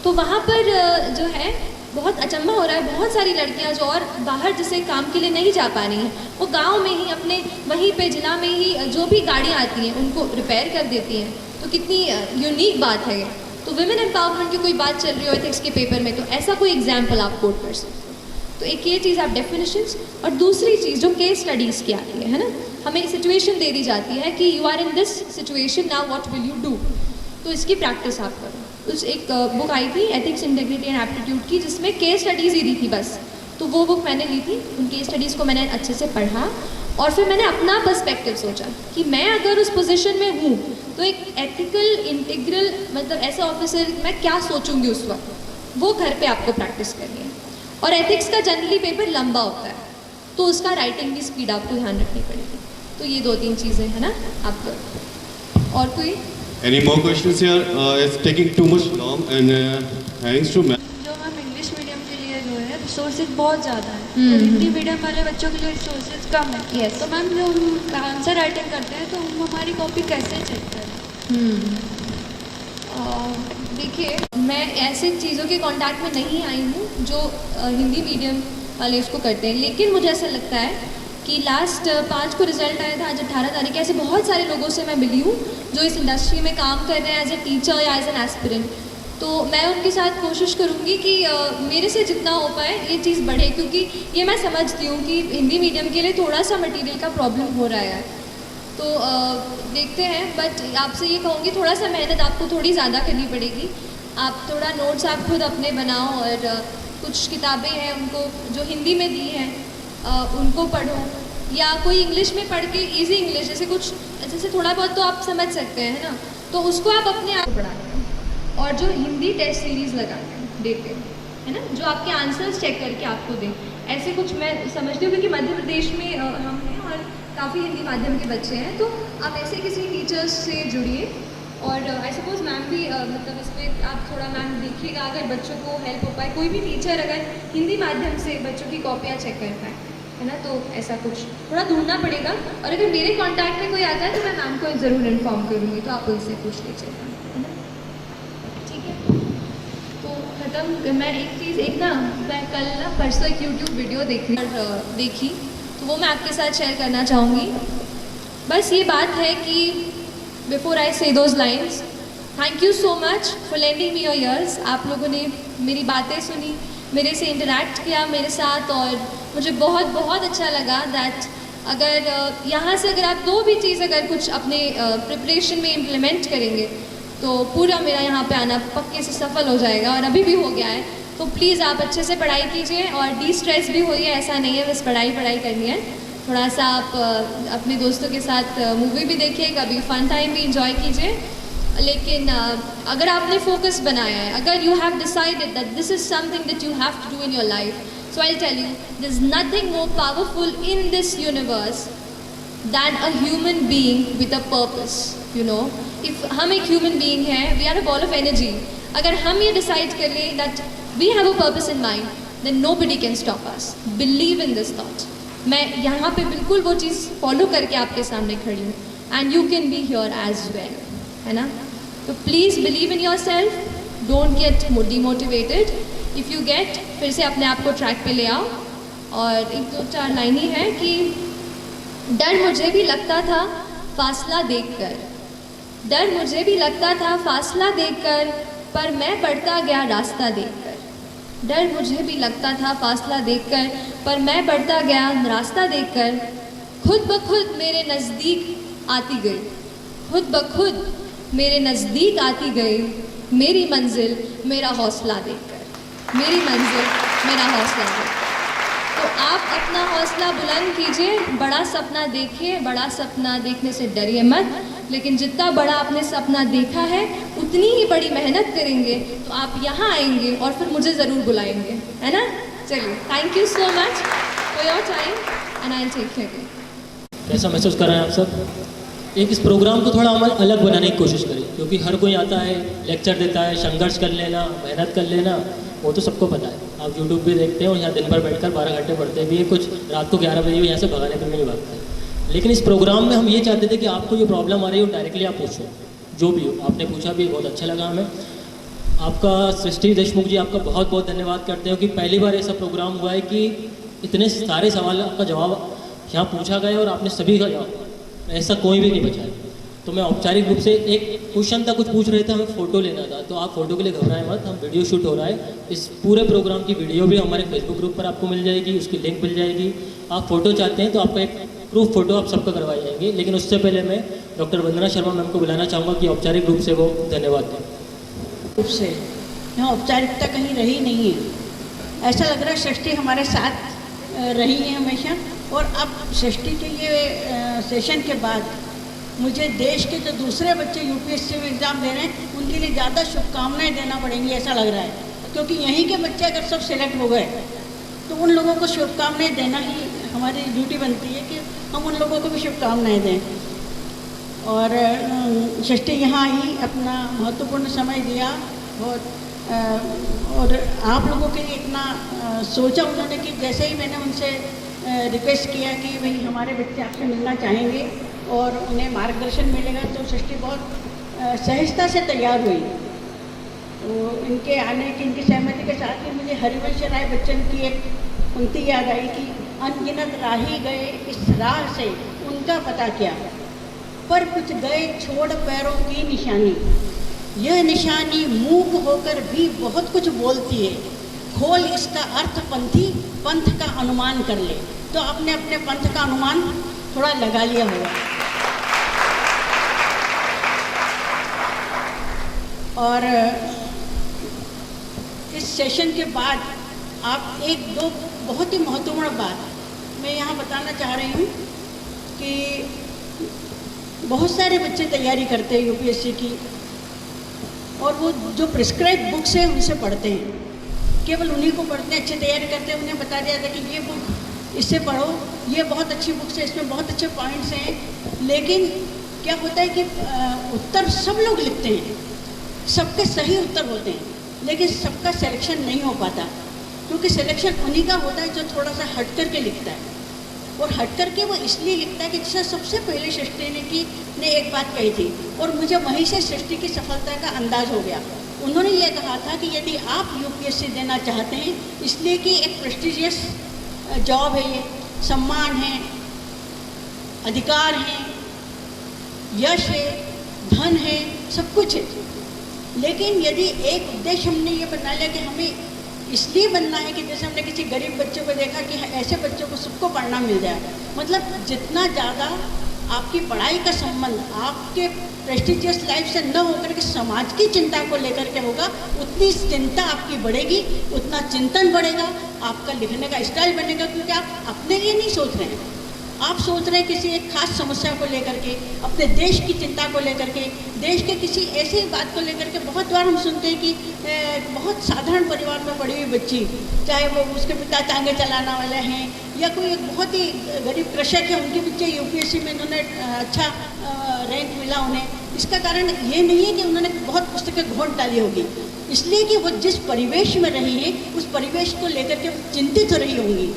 तो वहाँ पर जो है बहुत अचंभा हो रहा है, बहुत सारी लड़कियां जो और बाहर जैसे काम के लिए नहीं जा पा रही हैं, वो गांव में ही अपने वहीं पे जिला में ही जो भी गाड़ियां आती हैं उनको रिपेयर कर देती हैं। तो कितनी यूनिक बात है ये। तो विमेन एम्पावरमेंट की कोई बात चल रही हो एथिक्स के पेपर में, तो ऐसा कोई एग्जाम्पल आप कोट कर सकते हो। तो एक ये चीज़ आप डेफिनेशंस, और दूसरी चीज़ जो केस स्टडीज़ की आती है ना, हमें सिचुएशन दे दी जाती है कि you are in this situation, now what will you do. तो इसकी प्रैक्टिस आप करो। उस एक बुक आई थी एथिक्स इंटेग्रिटी एंड एप्टीट्यूड की, जिसमें केस स्टडीज़ ही दी थी बस। तो वो बुक मैंने ली थी, उन केस स्टडीज़ को मैंने अच्छे से पढ़ा और फिर मैंने अपना पर्सपेक्टिव सोचा कि मैं अगर उस पोजीशन में हूँ तो एक एथिकल इंटीग्रल मतलब ऐसा ऑफिसर मैं क्या सोचूंगी उस वक्त, वो घर पे आपको प्रैक्टिस करनी है। और एथिक्स का जनरली पेपर लंबा होता है, तो उसका राइटिंग की स्पीड आपको ध्यान रखनी पड़ेगी। तो ये 2-3 चीज़ें हैं ना आपको। और कोई Any more questions here? It's taking too much long and thanks to जो मैम इंग्लिश मीडियम के लिए जो है रिसोर्सेज बहुत ज़्यादा है, तो हिंदी मीडियम वाले बच्चों के लिए रिसोर्सेज कम है। yes. तो मैम जो हम आंसर राइटिंग करते हैं तो हम हमारी कॉपी कैसे चेक करें? देखिए मैं ऐसे चीज़ों के कांटेक्ट में नहीं आई हूँ जो हिंदी मीडियम वाले उसको करते हैं, लेकिन मुझे ऐसा लगता है कि लास्ट 5 को रिजल्ट आया था, आज 18 तारीख। ऐसे बहुत सारे लोगों से मैं मिली हूँ जो इस इंडस्ट्री में काम कर रहे हैं एज ए टीचर या एज एन एस्पिरेंट। तो मैं उनके साथ कोशिश करूँगी कि मेरे से जितना हो पाए ये चीज़ बढ़े, क्योंकि ये मैं समझती हूँ कि हिंदी मीडियम के लिए थोड़ा सा मटेरियल का प्रॉब्लम हो रहा है। तो देखते हैं, बट आपसे ये कहूँगी थोड़ा सा मेहनत आपको थोड़ी ज़्यादा करनी पड़ेगी। आप थोड़ा नोट्स आप खुद अपने बनाओ और कुछ किताबें हैं उनको जो हिंदी में दी हैं उनको पढ़ो, या कोई इंग्लिश में पढ़ के इजी इंग्लिश जैसे थोड़ा बहुत तो आप समझ सकते हैं ना, तो उसको आप अपने आप पढ़ाते हैं। और जो हिंदी टेस्ट सीरीज़ लगाते हैं देते हैं है ना, जो आपके आंसर्स चेक करके आपको दें, ऐसे कुछ मैं समझती हूँ। क्योंकि मध्य प्रदेश में हम हैं और काफ़ी हिंदी माध्यम के बच्चे हैं, तो आप ऐसे किसी टीचर्स से जुड़िए। और आई सपोज मैम भी मतलब इस पर आप थोड़ा मैम देखिएगा, अगर बच्चों को हेल्प हो पाए, कोई भी टीचर अगर हिंदी माध्यम से बच्चों की कॉपियाँ चेक कर पाए है ना, तो ऐसा कुछ थोड़ा ढूंढना पड़ेगा। और अगर मेरे कांटेक्ट में कोई आता है तो मैं मैम को ज़रूर इन्फॉर्म करूँगी, तो आप उनसे पूछ लीजिएगा है ना, ठीक है। तो ख़त्म। मैं एक चीज़ मैं कल परसों एक यूट्यूब वीडियो देखी तो वो मैं आपके साथ शेयर करना चाहूँगी। बस ये बात है कि बिफोर आई से those lines, thank you so much for lending me your ears. आप लोगों ने मेरी बातें सुनी, मेरे से इंटरेक्ट किया मेरे साथ, और मुझे बहुत बहुत अच्छा लगा दैट अगर यहाँ से अगर आप 2 भी चीज़ अगर कुछ अपने प्रिपरेशन में इम्प्लीमेंट करेंगे तो पूरा मेरा यहाँ पे आना पक्के से सफल हो जाएगा, और अभी भी हो गया है। तो प्लीज़ आप अच्छे से पढ़ाई कीजिए और डिस्ट्रेस भी होइए, ऐसा नहीं है बस पढ़ाई करनी है। थोड़ा सा आप अपने दोस्तों के साथ मूवी भी देखिए, कभी फ़न टाइम भी इंजॉय कीजिए। लेकिन अगर आपने फोकस बनाया है, अगर you have decided that this is something that you have to do in your life, so I tell you there is nothing more powerful in this universe than a human being with a purpose. You know, if हम एक human being हैं, we are a ball of energy. अगर हम ये decide कर लें that we have a purpose in mind, then nobody can stop us. Believe in this thought. मैं यहाँ पे बिल्कुल वो चीज़ फॉलो करके आपके सामने खड़ी हूँ, and you can be here as well, है ना. तो please believe in yourself, don't get demotivated. If you get, फिर से अपने आप को ट्रैक पे ले आओ. और एक दो चार लाइन ही है कि डर मुझे भी लगता था फासला देखकर, डर मुझे भी लगता था फासला देखकर, पर मैं बढ़ता गया रास्ता देखकर. डर मुझे भी लगता था फासला देखकर, पर मैं बढ़ता गया रास्ता देखकर. खुद ब खुद मेरे नज़दीक आती गई, खुद ब खुद मेरे नज़दीक आती गई मेरी मंजिल मेरा हौसला देखकर, मेरी मंजिल मेरा हौसला देखकर. तो आप अपना हौसला बुलंद कीजिए, बड़ा सपना देखिए. बड़ा सपना देखने से डरिए मत, लेकिन जितना बड़ा आपने सपना देखा है उतनी ही बड़ी मेहनत करेंगे तो आप यहाँ आएंगे और फिर मुझे ज़रूर बुलाएंगे, है ना. चलिए, thank you so much for your time and I will take care. कैसा महसूस कर रहे हैं आप सब? एक इस प्रोग्राम को थोड़ा हम अलग बनाने की कोशिश करें, क्योंकि हर कोई आता है, लेक्चर देता है, संघर्ष कर लेना, मेहनत कर लेना, वो तो सबको पता है. आप यूट्यूब भी देखते हो, यहाँ दिन भर बैठकर 12 घंटे पढ़ते भी है, कुछ रात को 11 बजे यहाँ से भगाने पर भी नहीं भागते. लेकिन इस प्रोग्राम में हम ये चाहते थे कि आपको जो प्रॉब्लम आ रही है वो डायरेक्टली आप पूछो, जो भी हो. आपने पूछा भी, बहुत अच्छा लगा हमें. आपका सृष्टि देशमुख जी, आपका बहुत बहुत धन्यवाद करते हो कि पहली बार ऐसा प्रोग्राम हुआ है कि इतने सारे सवाल का जवाब यहाँ पूछा गया और आपने सभी का जवाब, ऐसा कोई भी नहीं बचा है. तो मैं औपचारिक रूप से एक क्वेश्चन था, कुछ पूछ रहे थे, हमें फ़ोटो लेना था. तो आप फ़ोटो के लिए घबराएं मत, हम वीडियो शूट हो रहा है. इस पूरे प्रोग्राम की वीडियो भी हमारे फेसबुक ग्रुप पर आपको मिल जाएगी, उसकी लिंक मिल जाएगी. आप फ़ोटो चाहते हैं तो आपका एक प्रूफ फ़ोटो आप सबका करवाई जाएंगे. लेकिन उससे पहले मैं डॉक्टर वंदना शर्मा मैम को बुलाना चाहूँगा कि औपचारिक रूप से वो धन्यवाद दें. रूप से यहाँ औपचारिकता कहीं रही नहीं है. ऐसा लग रहा है सृष्टि हमारे साथ रही है हमेशा. और अब सृष्टि के ये सेशन के बाद मुझे देश के जो दूसरे बच्चे यूपीएससी में एग्ज़ाम दे रहे हैं उनके लिए ज़्यादा शुभकामनाएं देना पड़ेंगी, ऐसा लग रहा है. क्योंकि यहीं के बच्चे अगर सब सिलेक्ट हो गए तो उन लोगों को शुभकामनाएं देना ही हमारी ड्यूटी बनती है कि हम उन लोगों को भी शुभकामनाएं दें. और सृष्टि यहाँ आई, अपना महत्वपूर्ण समय दिया, और आप लोगों के लिए इतना सोचा उन्होंने कि जैसे ही मैंने उनसे रिक्वेस्ट किया कि भाई हमारे बच्चे आपसे मिलना चाहेंगे और उन्हें मार्गदर्शन मिलेगा, तो सृष्टि बहुत सहजता से तैयार हुई. तो इनके आने की, इनकी सहमति के साथ ही मुझे हरिवंश राय बच्चन की एक पंक्ति याद आई कि अनगिनत राही गए इस राह से उनका पता क्या, पर कुछ गए छोड़ पैरों की निशानी. यह निशानी मूक होकर भी बहुत कुछ बोलती है, खोल इसका अर्थ पंथी पंथ का अनुमान कर ले. तो आपने अपने पंथ का अनुमान थोड़ा लगा लिया होगा. और इस सेशन के बाद आप एक दो बहुत ही महत्वपूर्ण बात मैं यहाँ बताना चाह रही हूँ कि बहुत सारे बच्चे तैयारी करते हैं यूपीएससी की, और वो जो प्रिस्क्राइब बुक्स हैं उनसे पढ़ते हैं, केवल उन्हीं को पढ़ते हैं, अच्छी तैयारी करते हैं. उन्हें बता दिया जाता है कि ये बुक इससे पढ़ो, ये बहुत अच्छी बुक्स है, इसमें बहुत अच्छे पॉइंट्स हैं. लेकिन क्या होता है कि उत्तर सब लोग लिखते हैं, सबके सही उत्तर होते हैं, लेकिन सबका सिलेक्शन नहीं हो पाता, क्योंकि सिलेक्शन उन्हीं का होता है जो थोड़ा सा हट करके लिखता है. और हट करके वो इसलिए लिखता है कि जैसे सबसे पहले सृष्टि ने एक बात कही थी, और मुझे वहीं से सृष्टि की सफलता का अंदाज हो गया. उन्होंने ये कहा था कि यदि आप यूपीएससी देना चाहते हैं, इसलिए कि एक प्रेस्टिजियस जॉब है, ये सम्मान है, अधिकार है, यश है, धन है, सब कुछ है. लेकिन यदि एक उद्देश्य हमने ये बना लिया कि हमें इसलिए बनना है कि जैसे हमने किसी गरीब बच्चे को देखा कि ऐसे बच्चों को सबको पढ़ना मिल जाए, मतलब जितना ज़्यादा आपकी पढ़ाई का संबंध आपके प्रेस्टिजियस लाइफ से न होकर के समाज की चिंता को लेकर के होगा, उतनी चिंता आपकी बढ़ेगी, उतना चिंतन बढ़ेगा, आपका लिखने का स्टाइल बनेगा, क्योंकि आप अपने लिए नहीं सोच रहे हैं, आप सोच रहे हैं किसी एक खास समस्या को लेकर के, अपने देश की चिंता को लेकर के, देश के किसी ऐसी बात को लेकर के। बहुत बार हम सुनते हैं कि बहुत साधारण परिवार में पड़ी हुई बच्ची, चाहे वो उसके पिता टांगे चलाना वाले हैं या कोई एक बहुत ही गरीब कृषक है, उनके बच्चे यूपीएससी में इन्होंने अच्छा रैंक मिला उन्हें। इसका कारण ये नहीं है कि उन्होंने बहुत पुस्तकें घोंट डाली होगी, इसलिए कि वो जिस परिवेश में रही है उस परिवेश को लेकर के चिंतित रही होंगी,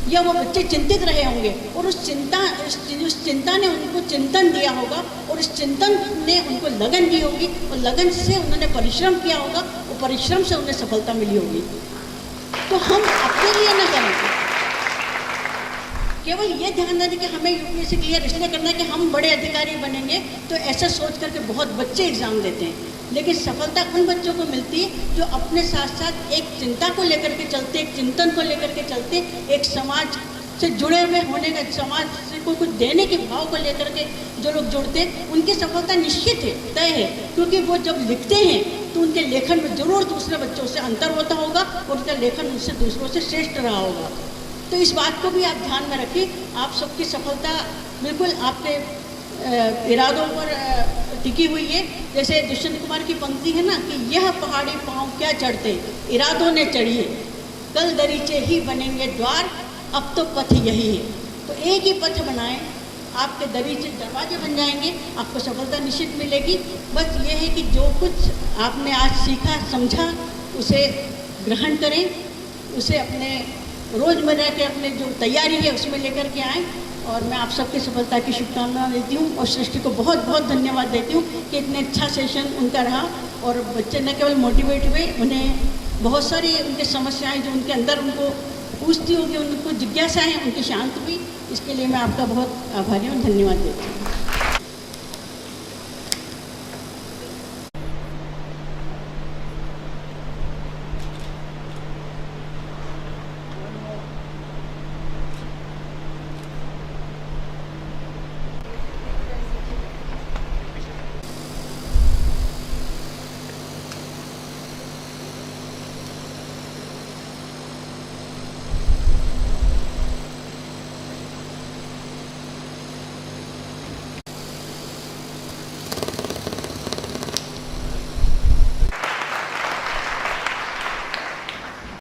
या वो बच्चे चिंतित रहे होंगे और उस चिंता ने उनको चिंतन दिया होगा और इस चिंतन ने उनको लगन दी होगी और लगन से उन्होंने परिश्रम किया होगा और परिश्रम से उन्हें सफलता मिली होगी। तो हम अपने लिए न करें, केवल ये ध्यान दें कि हमें यूपीएससी क्लियर इसलिए करना है कि हम बड़े अधिकारी बनेंगे, तो ऐसा सोच करके बहुत बच्चे एग्ज़ाम देते हैं। लेकिन सफलता उन बच्चों को मिलती है जो अपने साथ साथ एक चिंता को लेकर के चलते, एक चिंतन को लेकर के चलते, एक समाज से जुड़े हुए होने का, समाज से कोई कुछ देने के भाव को लेकर के जो लोग जुड़ते हैं, उनकी सफलता निश्चित है, तय है। क्योंकि वो जब लिखते हैं तो उनके लेखन में जरूर दूसरे बच्चों से अंतर होता होगा और उनका लेखन उनसे दूसरों से श्रेष्ठ रहा होगा। तो इस बात को भी आप ध्यान में रखिए। आप सबकी सफलता बिल्कुल आपके इरादों पर टिकी हुई है। जैसे दुष्यंत कुमार की पंक्ति है ना कि यह पहाड़ी पाँव क्या चढ़ते, इरादों ने चढ़िए, कल दरीचे ही बनेंगे द्वार, अब तो पथ यही है। तो एक ही पथ बनाएं, आपके दरीचे दरवाजे बन जाएंगे, आपको सफलता निश्चित मिलेगी। बस ये है कि जो कुछ आपने आज सीखा समझा उसे ग्रहण करें, उसे अपने रोज़मर्रा के अपने जो तैयारी है उसमें लेकर के आएँ। और मैं आप सबकी सफलता की शुभकामनाएं देती हूँ और सृष्टि को बहुत बहुत धन्यवाद देती हूँ कि इतने अच्छा सेशन उनका रहा और बच्चे न केवल मोटिवेट हुए, उन्हें बहुत सारी उनकी समस्याएं जो उनके अंदर उनको पूछती होगी, उनको जिज्ञासाएँ उनकी शांत हुई। इसके लिए मैं आपका बहुत आभारी हूँ, धन्यवाद देती हूँ।